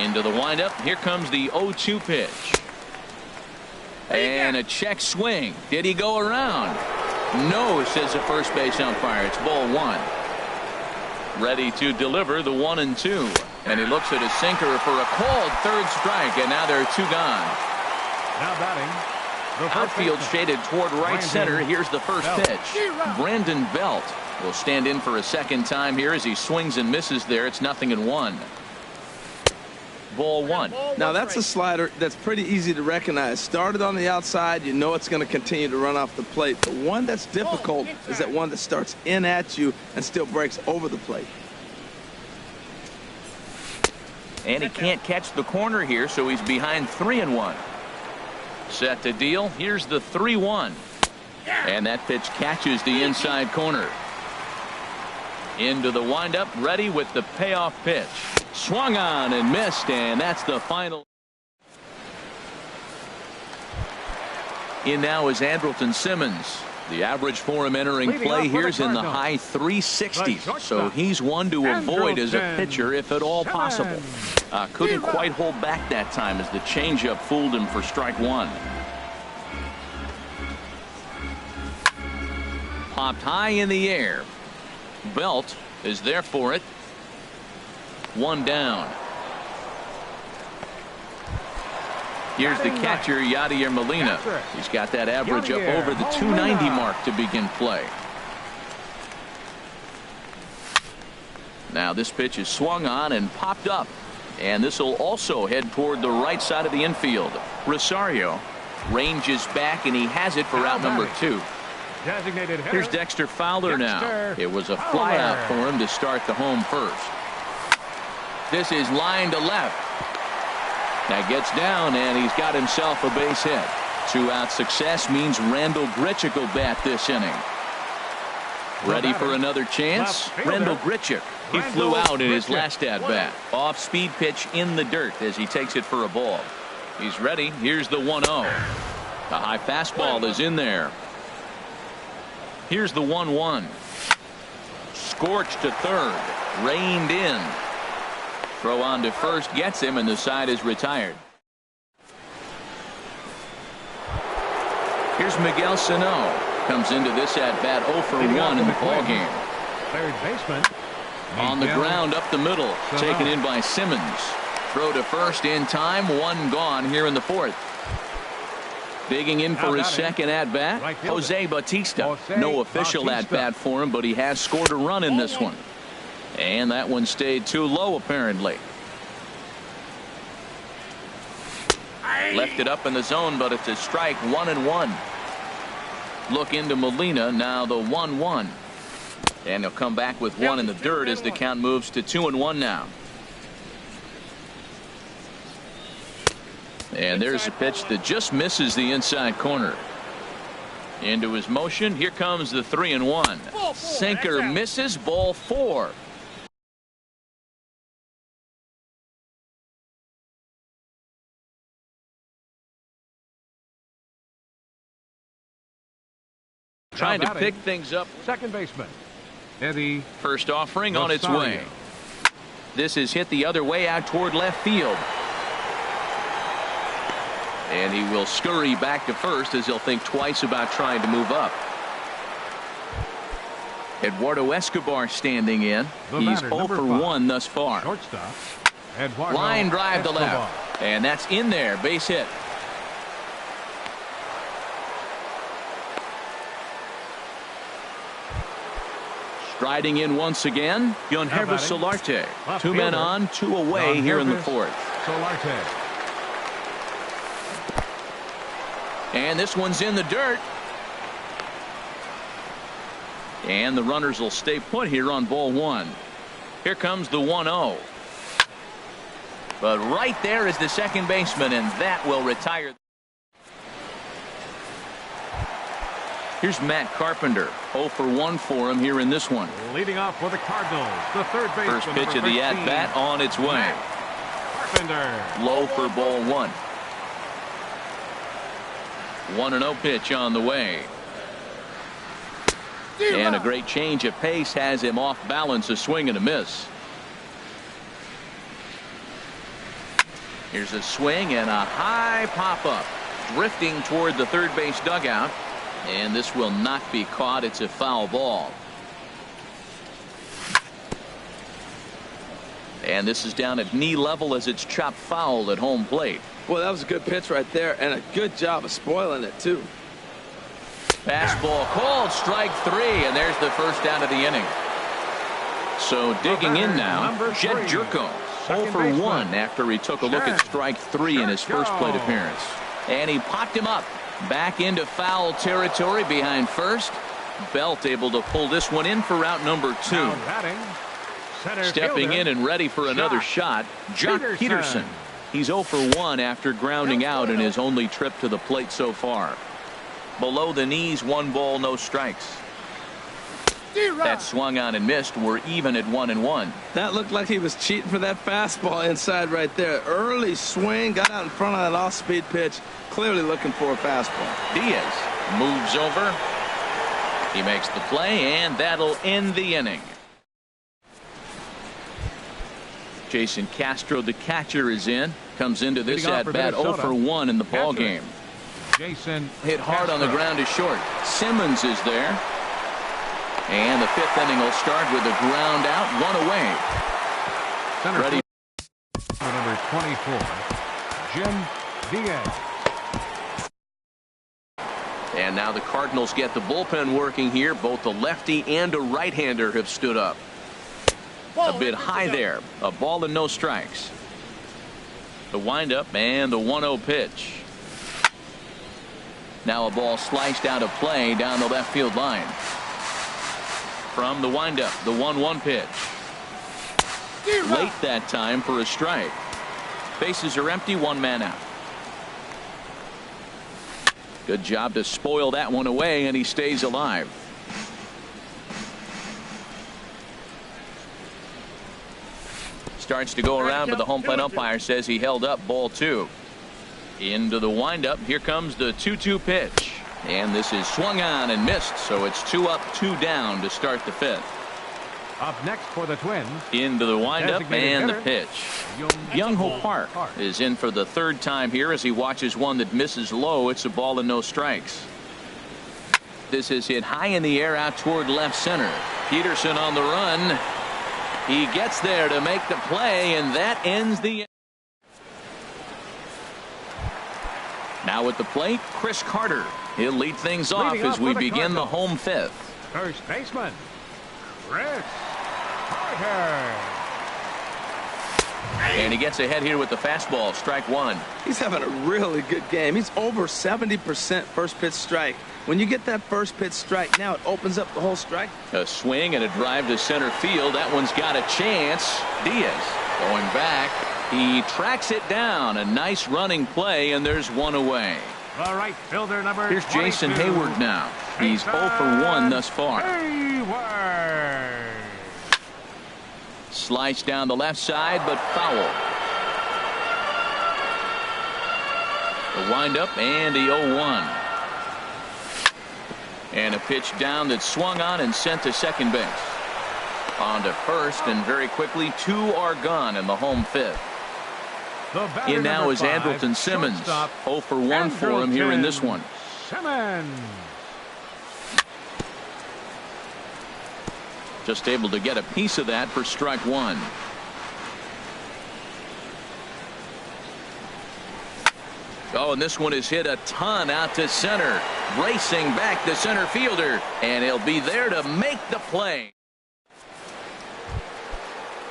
Into the windup. Here comes the 0-2 pitch. And a check swing. Did he go around? No, says the first base umpire. It's ball 1. Ready to deliver the 1-2. And he looks at his sinker for a called third strike, and now there are 2 gone. Now batting. Outfield shaded toward right center. Here's the first pitch. Brandon Belt will stand in for a second time here as he swings and misses there. It's 0-1. Ball 1. Now that's a slider that's pretty easy to recognize. Started on the outside, you know it's going to continue to run off the plate. The one that's difficult is that one that starts in at you and still breaks over the plate. And he can't catch the corner here, so he's behind 3-1. Set to deal. Here's the 3-1. And that pitch catches the inside corner. Into the windup, ready with the payoff pitch. Swung on and missed, and that's the final. In now is Andrelton Simmons. The average for him entering play here is in the high 360s, so he's one to avoid as a pitcher if at all possible. Couldn't quite hold back that time as the changeup fooled him for strike one. Popped high in the air. Belt is there for it. One down. Here's the catcher, Yadier Molina. He's got that average up over the 290 mark to begin play. Now this pitch is swung on and popped up. And this will also head toward the right side of the infield. Rosario ranges back, and he has it for out number 2. Here's Dexter Fowler now. It was a flyout for him to start the home first. This is line to left. That gets down, and he's got himself a base hit. 2-out success means Randall Grichuk will bat this inning. Ready for another chance? Randall Grichuk. He flew out in his last at-bat. Off-speed pitch in the dirt as he takes it for a ball. He's ready. Here's the 1-0. The high fastball is in there. Here's the 1-1. Scorched to third. Reined in. Throw on to first gets him, and the side is retired. Here's Miguel Sano. Comes into this at-bat 0 for 1 in the ballgame. Third baseman. On the ground up the middle. Taken in by Simmons. Throw to first in time. One gone here in the fourth. Digging in for his second at-bat, Jose Bautista. No official at-bat for him, but he has scored a run in this one. And that one stayed too low, apparently. Left it up in the zone, but it's a strike. 1-1. Look into Molina. Now the 1-1. And he'll come back with one in the dirt as the count moves to 2-1 now. And there's a pitch that just misses the inside corner. Into his motion. Here comes the 3-1. Sinker misses. Ball 4. Trying to pick things up. Second baseman Eddie. First offering on its way. This is hit the other way out toward left field. And he will scurry back to first as he'll think twice about trying to move up. Eduardo Escobar standing in. He's 0 for 1 thus far. Shortstop. Line drive to left. And that's in there. Base hit. Striding in once again, Yonhervis Solarte. 2 men on, 2 away here in the fourth. Solarte. And this one's in the dirt. And the runners will stay put here on ball 1. Here comes the 1-0. But right there is the second baseman, and that will retire. Here's Matt Carpenter. 0 for 1 for him here in this one. Leading off for the Cardinals, the third baseman. First pitch of the at-bat on its way. Carpenter. Low for ball 1. 1-0 pitch on the way. And a great change of pace has him off balance. A swing and a miss. Here's a swing and a high pop-up. Drifting toward the third base dugout. And this will not be caught. It's a foul ball. And this is down at knee level as it's chopped foul at home plate. Well, that was a good pitch right there, and a good job of spoiling it, too. Fastball called, strike 3, and there's the first down of the inning. So digging in now, Jed Jerko, 0 for 1 after he took a look at strike 3 in his first plate appearance. And he popped him up. Back into foul territory behind first. Belt able to pull this one in for out number 2. Stepping in and ready for another shot, Jock Peterson. He's 0 for 1 after grounding out in his only trip to the plate so far. Below the knees, 1 ball, no strikes. That swung on and missed. We're even at 1-1. That looked like he was cheating for that fastball inside right there. Early swing, got out in front of that off-speed pitch, clearly looking for a fastball. Diaz moves over. He makes the play, and that'll end the inning. Jason Castro, the catcher, is in. Comes into this at-bat 0 for 1 in the ball game. Jason hit hard on the ground to short. Simmons is there. And the 5th inning will start with a ground out, 1 away. Center Ready. Number 24, Jim Diaz. And now the Cardinals get the bullpen working here. Both a lefty and a right-hander have stood up. A bit high there. A ball and no strikes. The windup and the 1-0 pitch. Now a ball sliced out of play down the left field line. From the windup, the 1-1 pitch. Late that time for a strike. Bases are empty, 1 man out. Good job to spoil that one away, and he stays alive. Starts to go around, but the home plate umpire says he held up ball 2. Into the windup. Here comes the 2-2 pitch. And this is swung on and missed, so it's 2 up, 2 down to start the 5th. Up next for the Twins. Into the windup and the pitch. Young-Ho Park is in for the 3rd time here as he watches one that misses low. It's a ball and no strikes. This is hit high in the air out toward left center. Peterson on the run. He gets there to make the play, and that ends the. Now at the plate, Chris Carter. He'll lead things off as we begin the home 5th. First baseman, Chris Carter. And he gets ahead here with the fastball, strike 1. He's having a really good game. He's over 70% first pitch strike. When you get that first pitch strike, now it opens up the whole strike. A swing and a drive to center field. That one's got a chance. Diaz going back. He tracks it down. A nice running play, and there's 1 away. The right fielder, number Here's 22. Jason Hayward now. He's 0 for 1 thus far. Hayward. Slice down the left side, but foul. The windup and the 0-1. And a pitch down that swung on and sent to second base. On to first, and very quickly 2 are gone in the home 5th. In now is Andrelton Simmons. 0 for 1 for him here in this one. Simmons. Just able to get a piece of that for strike 1. Oh, and this one is hit a ton out to center. Racing back the center fielder, and he'll be there to make the play.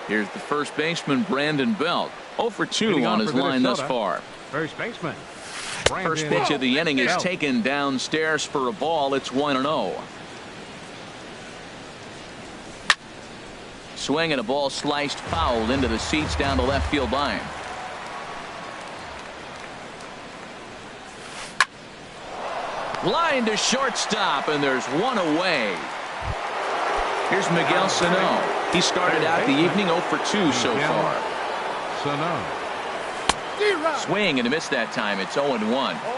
Here's the first baseman, Brandon Belt. 0 for 2 on his line thus far. First baseman. First pitch of the inning is taken downstairs for a ball. It's 1-0. Swing and a ball sliced foul into the seats down the left field line. Line to shortstop, and there's 1 away. Here's Miguel Sano. He started out the evening 0 for 2 so far. Sano. Swing and a miss that time. It's 0-1.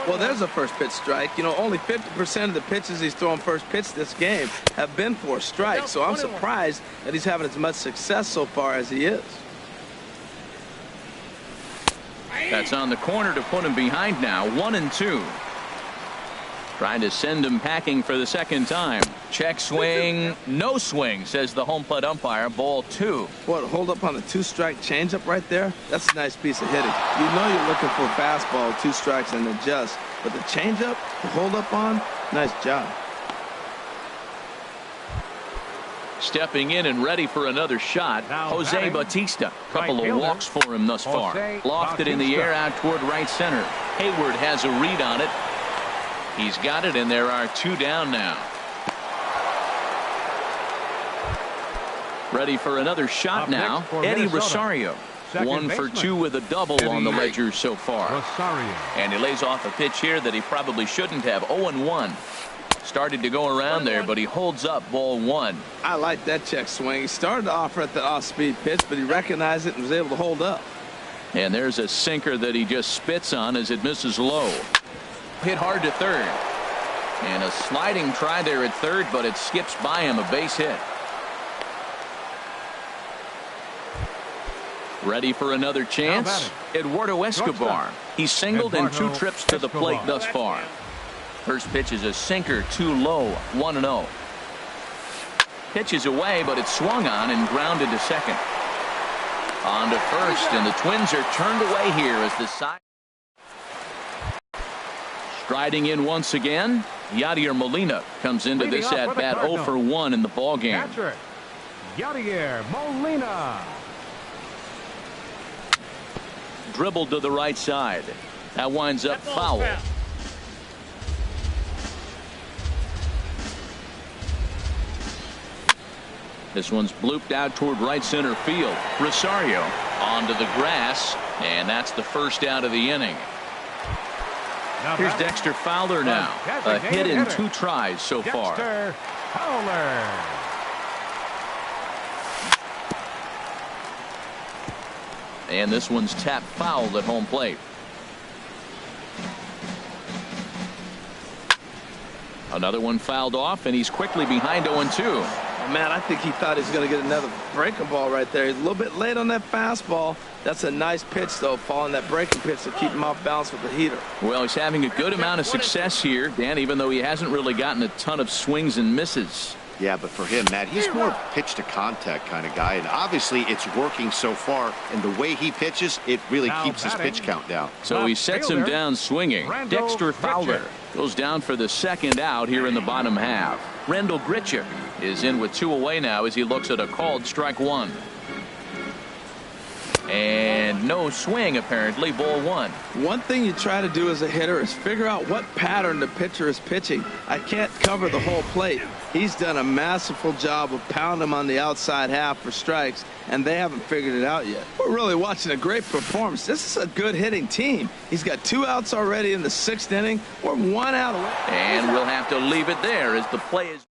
Well, there's a first pitch strike. You know, only 50% of the pitches he's thrown first pitch this game have been for strikes. So I'm surprised that he's having as much success so far as he is. That's on the corner to put him behind now. 1-2. Trying to send him packing for the second time. Check swing. No swing, says the home plate umpire. Ball 2. What, hold up on the 2-strike changeup right there? That's a nice piece of hitting. You know you're looking for a fastball, 2 strikes and adjust. But the changeup, to hold up on, nice job. Stepping in and ready for another shot, Jose Bautista. Couple of walks for him thus far. Lofted in the air out toward right center. Hayward has a read on it. He's got it, and there are 2 down now. Ready for another shot now. Eddie Rosario. 1 for 2 with a double on the ledger so far. Rosario. And he lays off a pitch here that he probably shouldn't have. 0-1. Started to go around there, but he holds up ball one. I like that check swing. He started to offer at the off-speed pitch, but he recognized it and was able to hold up. And there's a sinker that he just spits on as it misses low. Hit hard to third. And a sliding try there at third, but it skips by him, a base hit. Ready for another chance? Eduardo Escobar. He's singled in 2 trips to the plate thus far. First pitch is a sinker, too low, 1-0. Pitches away, but it's swung on and grounded to second. On to first, and the Twins are turned away here as the side. Striding in once again, Yadier Molina comes into this at bat 0 for 1 in the ball game. Yadier Molina. Dribbled to the right side. That winds up foul. This one's blooped out toward right center field. Rosario onto the grass, and that's the first out of the inning. Here's Dexter Fowler now. A hit in 2 tries so far. Dexter Fowler. And this one's tapped foul at home plate. Another one fouled off, and he's quickly behind 0-2. Man, I think he thought he was going to get another breaking ball right there. He's a little bit late on that fastball. That's a nice pitch, though, following that breaking pitch to keep him off balance with the heater. Well, he's having a good amount of success here, Dan, even though he hasn't really gotten a ton of swings and misses. Yeah, but for him, Matt, he's more pitch to contact kind of guy, and obviously it's working so far, and the way he pitches, it really keeps his pitch count down. So he sets him down swinging. Dexter Fowler goes down for the second out here in the bottom half. Rendell Grichuk is in with 2 away now as he looks at a called strike 1. And no swing, apparently, ball 1. One thing you try to do as a hitter is figure out what pattern the pitcher is pitching. I can't cover the whole plate. He's done a masterful job of pounding him on the outside half for strikes, and they haven't figured it out yet. We're really watching a great performance. This is a good hitting team. He's got 2 outs already in the 6th inning. We're 1 out away. And we'll have to leave it there as the play is.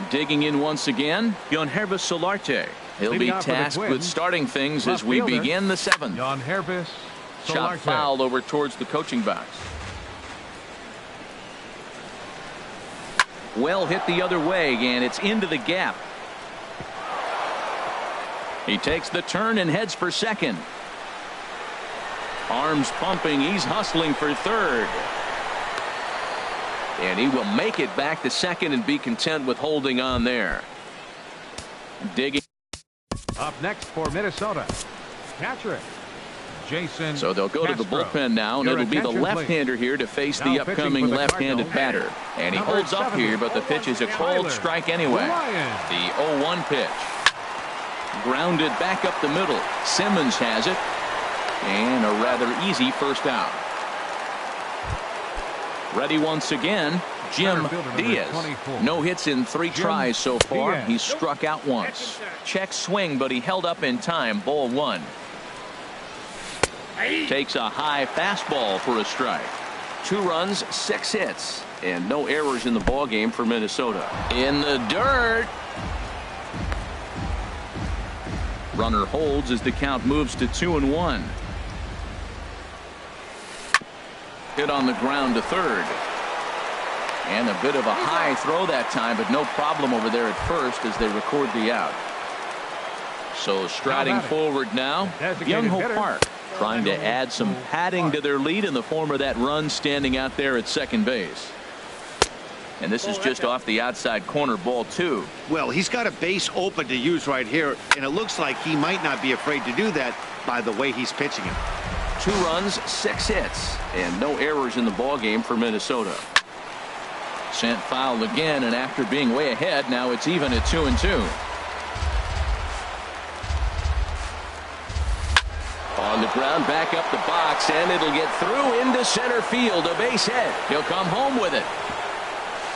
Digging in once again, Yonhervis Solarte. He'll be tasked with starting things as we begin the 7th. Yonhervis Solarte. Shot foul over towards the coaching box. Well hit the other way, and it's into the gap. He takes the turn and heads for second. Arms pumping. He's hustling for third. And he will make it back to second and be content with holding on there. Digging. Up next for Minnesota, catcher Jason. So they'll go Castro. to the bullpen now, and it'll be the left-hander here to face the upcoming left-handed batter. And he holds up here, but the pitch is a cold strike anyway. The 0-1 pitch. Grounded back up the middle. Simmons has it. And a rather easy first out. Ready once again, Jim Diaz. No hits in 3 tries so far. He's struck out once. Check swing, but he held up in time. Ball 1. Takes a high fastball for a strike. 2 runs, 6 hits, and no errors in the ball game for Minnesota. In the dirt. Runner holds as the count moves to 2-1. Hit on the ground to third. And a bit of a high throw that time, but no problem over there at first as they record the out. So striding forward now, Young-Ho Park trying to add some padding to their lead in the form of that run standing out there at second base. And this is just off the outside corner, ball 2. Well, he's got a base open to use right here, and it looks like he might not be afraid to do that by the way he's pitching it. 2 runs, 6 hits, and no errors in the ball game for Minnesota. Sent foul again, and after being way ahead, now it's even at 2-2. On the ground, back up the box, and it'll get through into center field. A base hit. He'll come home with it.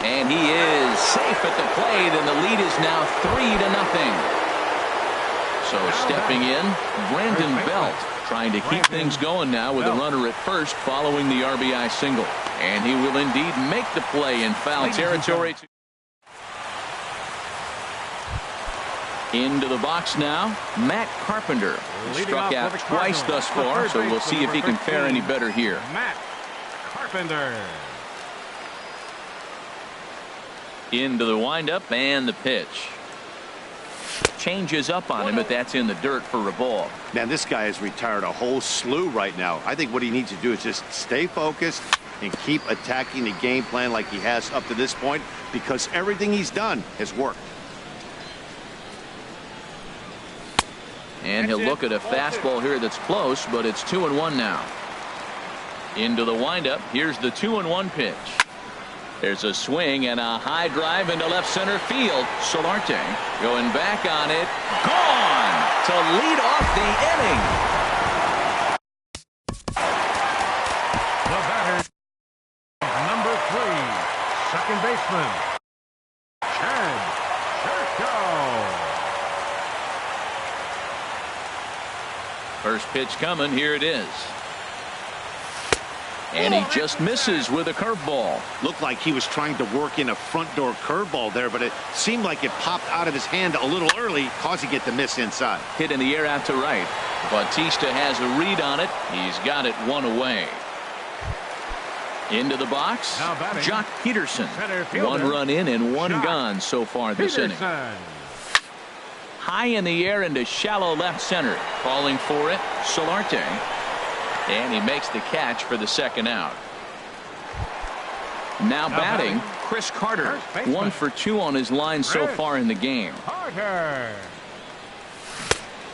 And he is safe at the plate, and the lead is now 3-0. So stepping in, Brandon Belt Trying to keep things going now with a runner at first following the RBI single. And he will indeed make the play in foul territory. Into the box now, Matt Carpenter. Struck out twice thus far, so we'll see if he can fare any better here. Matt Carpenter. Into the windup and the pitch. Changes up on him, but that's in the dirt for a ball. Man, this guy has retired a whole slew right now. I think what he needs to do is just stay focused and keep attacking the game plan like he has up to this point, because everything he's done has worked. And he'll look at a fastball here that's close, but it's 2-1 now. Into the windup. Here's the 2-1 pitch. There's a swing and a high drive into left center field. Solarte going back on it. Gone to lead off the inning. The batter, number 3, second baseman, Chad Churchill. First pitch coming. Here it is. And he just misses with a curveball. Looked like he was trying to work in a front door curveball there, but it seemed like it popped out of his hand a little early, causing it to miss inside. Hit in the air out to right. Bautista has a read on it. He's got it one away. Into the box, Jock Peterson. 1 run in and 1 gone so far this inning. High in the air into shallow left center. Calling for it, Solarte. And he makes the catch for the second out. Now batting, Chris Carter. 1 for 2 on his line so far in the game.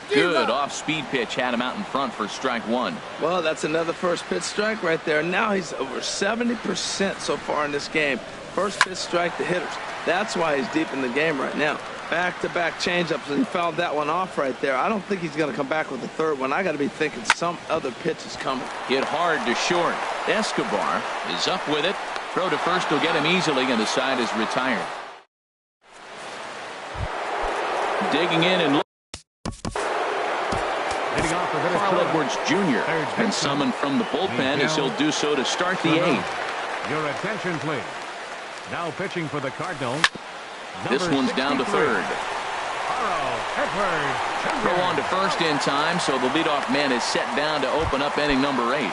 Good off-speed pitch had him out in front for strike 1. Well, that's another first pitch strike right there. Now he's over 70% so far in this game. First pitch strike to hitters. That's why he's deep in the game right now. Back-to-back changeups, and he fouled that one off right there. I don't think he's going to come back with the third one. I got to be thinking some other pitch is coming. Hit hard to short. Escobar is up with it. Throw to first will get him easily, and the side is retired. Digging in and Carl Edwards Jr. and summoned from the bullpen as he'll do so to start the 8th. Your attention, please. Now pitching for the Cardinals. This one's down to third. Throw on to first in time, so the leadoff man is set down to open up inning number 8.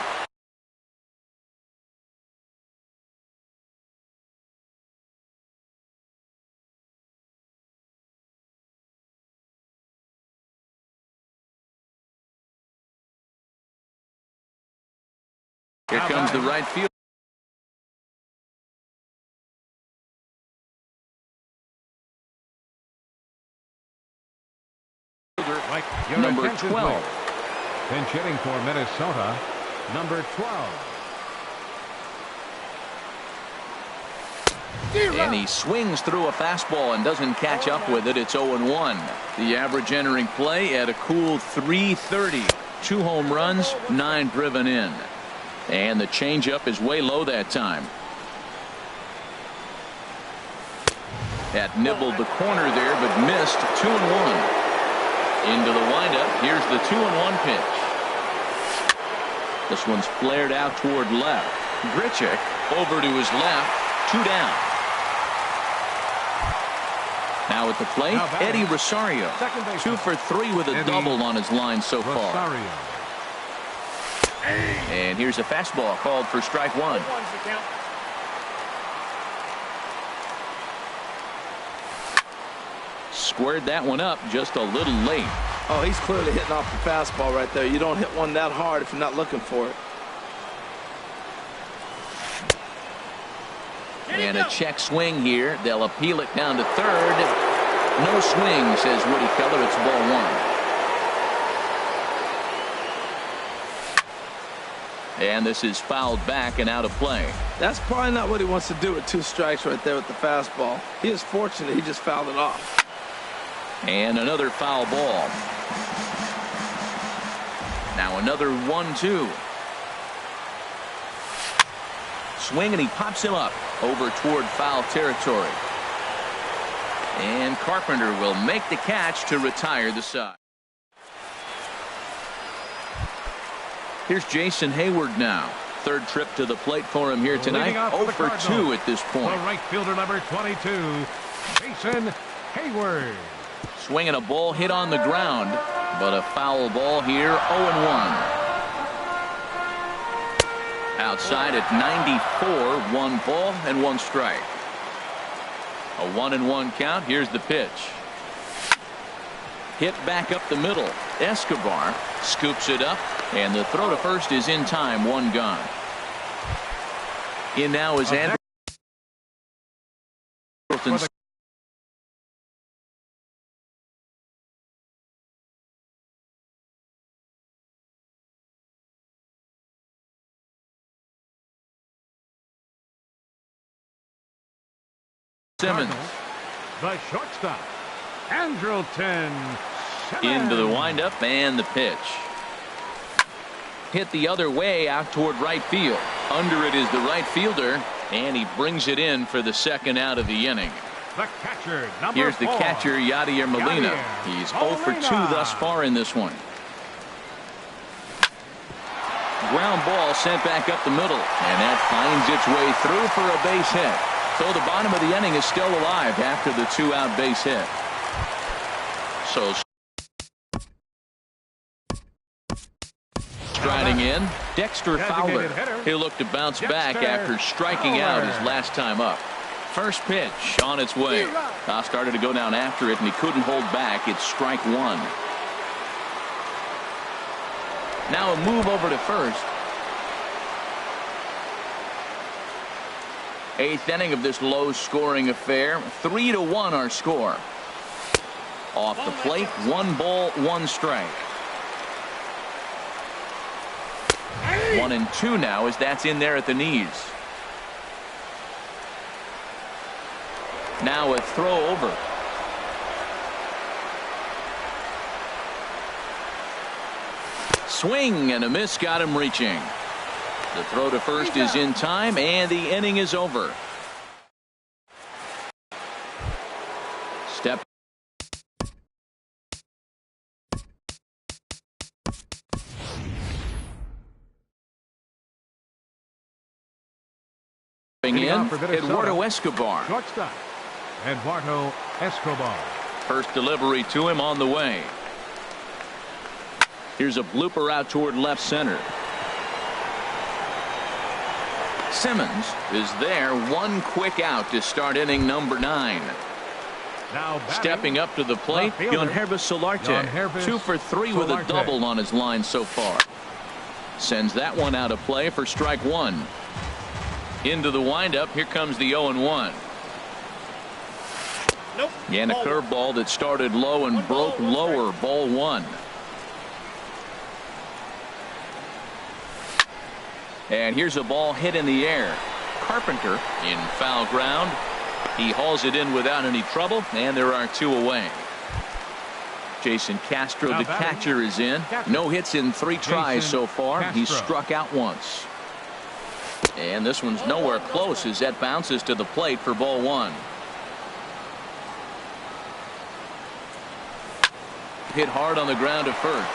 Here comes the right field. Number 12. Pinch hitting for Minnesota, number 12. And he swings through a fastball and doesn't catch up with it. It's 0-1. The average entering play at a cool .330. 2 home runs, 9 driven in. And the changeup is way low that time. That nibbled the corner there, but missed. 2-1. Into the windup. Here's the 2-1 pitch. This one's flared out toward left. Grichuk over to his left. 2 down. Now at the plate, Eddie Rosario. 2 for 3 with a double on his line so far. And here's a fastball called for strike 1. Squared that one up just a little late. Oh, he's clearly hitting off the fastball right there. You don't hit one that hard if you're not looking for it. And a check swing here. They'll appeal it down to third. No swing, says Woody Keller. It's ball 1. And this is fouled back and out of play. That's probably not what he wants to do with 2 strikes right there with the fastball. He is fortunate he just fouled it off. And another foul ball. Now another 1-2. Swing, and he pops him up over toward foul territory. And Carpenter will make the catch to retire the side. Here's Jason Hayward now. Third trip to the plate for him here tonight. 0 for 2 at this point. The right fielder, number 22, Jason Hayward. Swinging a ball hit on the ground, but a foul ball here. 0-1. Outside at 94, 1 ball and 1 strike. A 1-1 count. Here's the pitch. Hit back up the middle. Escobar scoops it up, and the throw to first is in time. 1 gone. In now is Anderson. Simmons. The shortstop, Andrelton. Into the windup and the pitch. Hit the other way out toward right field. Under it is the right fielder, and he brings it in for the second out of the inning. The catcher, number Here's the 4, catcher, Yadier Molina. He's 0 for 2 thus far in this one. Ground ball sent back up the middle, and that finds its way through for a base hit. So the bottom of the inning is still alive after the 2-out base hit. So striding in, Dexter Fowler. He'll look to bounce back after striking out his last time up. First pitch on its way. Started to go down after it, and he couldn't hold back. It's strike 1. Now a move over to first. 8th inning of this low-scoring affair. 3-1 our score. Off the plate, 1 ball, 1 strike. 1-2 now as that's in there at the knees. Now a throw over. Swing and a miss, got him reaching. The throw to first is in time, and the inning is over. Step. In Eduardo Escobar. Shortstop, Eduardo Escobar. First delivery to him on the way. Here's a blooper out toward left center. Simmons is there. 1 quick out to start inning number 9. Now stepping up to the plate, Yohanribus Solarte. 2 for 3 with a double on his line so far. Sends that one out of play for strike 1. Into the windup. Here comes the 0-1. Nope. And a curveball that started low and broke lower. Ball 1. And here's a ball hit in the air. Carpenter in foul ground. He hauls it in without any trouble, and there are 2 away. Jason Castro, the catcher, is in. No hits in 3 tries so far. He's struck out once. And this one's nowhere close as that bounces to the plate for ball 1. Hit hard on the ground at first.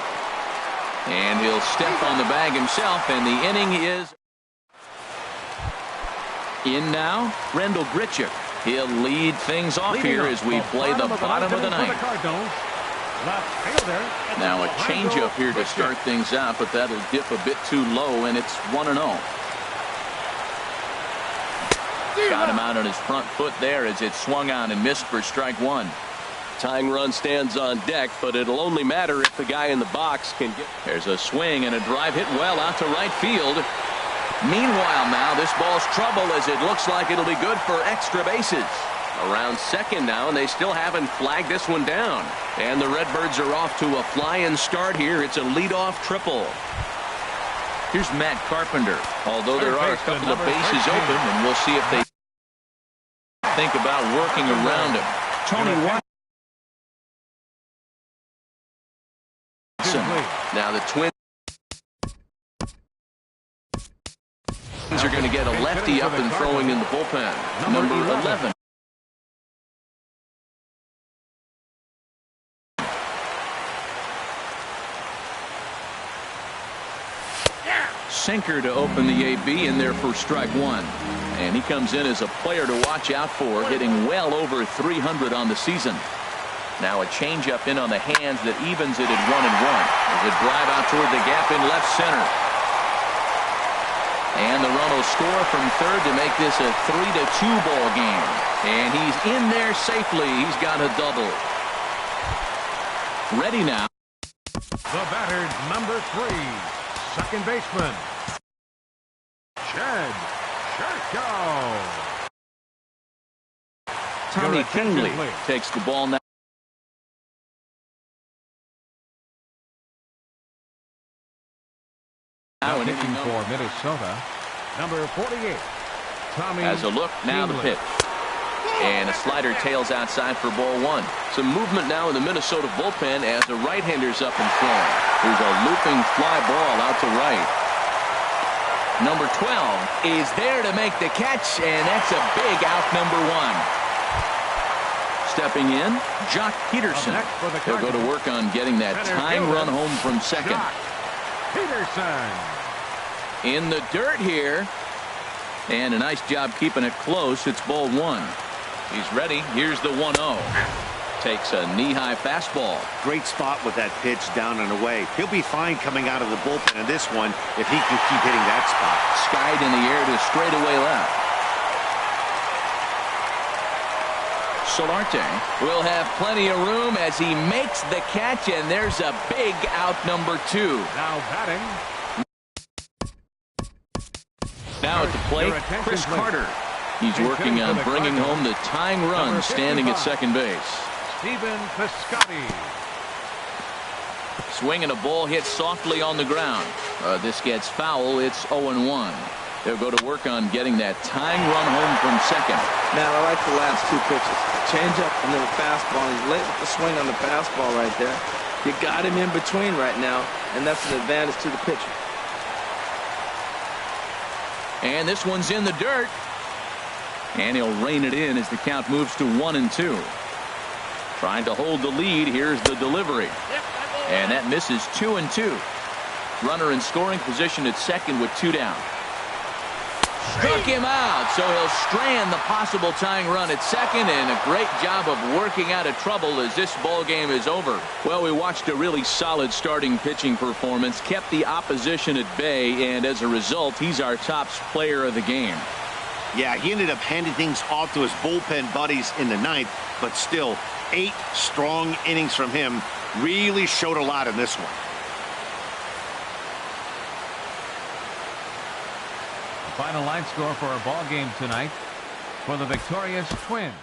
And he'll step on the bag himself, and the inning is in now. Rendell Grichuk. He'll lead things off here as we play the bottom of the 9th. Now a changeup here to start things out, but that'll dip a bit too low, and it's 1-0. Got him out on his front foot there as it swung on and missed for strike 1. Tying run stands on deck, but it'll only matter if the guy in the box can get. There's a swing and a drive hit well out to right field. Meanwhile, now this ball's trouble as it looks like it'll be good for extra bases. Around second now, and they still haven't flagged this one down. And the Redbirds are off to a fly-in start here. It's a leadoff triple. Here's Matt Carpenter. Although there are a couple of bases open, and we'll see if they think about working around him. Tony Watson. Now the Twins are going to get a lefty up and throwing in the bullpen. Number 11. sinker to open the AB in there for strike one. And he comes in as a player to watch out for, hitting well over 300 on the season. Now a changeup in on the hands that evens it at 1-1. There's a drive out toward the gap in left center. And the run will score from third to make this a 3-2 ball game. And he's in there safely. He's got a double. Ready now. The batter, number 3, second baseman, Chad Sherko. Tommy Kingley takes the ball now. Now hitting for Minnesota, number 48, Tommy As a look, now the Kingley. pitch. And a slider tails outside for ball one. Some movement now in the Minnesota bullpen as the right-hander's up and throwing. There's a looping fly ball out to right. Number 12 is there to make the catch, and that's a big out, number 1. Stepping in, Jock Peterson. He'll go to work on getting that tying run home from second. Jock Peterson. In the dirt here. And a nice job keeping it close. It's ball 1. He's ready. Here's the 1-0. Takes a knee-high fastball. Great spot with that pitch down and away. He'll be fine coming out of the bullpen in this one if he can keep hitting that spot. Skied in the air to straightaway left. Solarte will have plenty of room as he makes the catch, and there's a big out, number 2. Now batting. Now at the plate, Chris Carter. He's working on bringing home the tying run, standing at second base. Stephen Piscotty. Swinging a ball hit softly on the ground. This gets foul. It's 0-1. They'll go to work on getting that tying run home from second. Now, I like the last 2 pitches. Change up and then a fastball. He's late with the swing on the fastball right there. You got him in between right now, and that's an advantage to the pitcher. And this one's in the dirt. And he'll rein it in as the count moves to 1-2. Trying to hold the lead. Here's the delivery. And that misses 2-2. Runner in scoring position at second with 2 down. Struck him out, so he'll strand the possible tying run at second, and a great job of working out of trouble as this ball game is over. Well, we watched a really solid starting pitching performance, kept the opposition at bay, and as a result, he's our top player of the game. Yeah, he ended up handing things off to his bullpen buddies in the 9th, but still, 8 strong innings from him really showed a lot in this one. Final line score for our ball game tonight for the victorious Twins.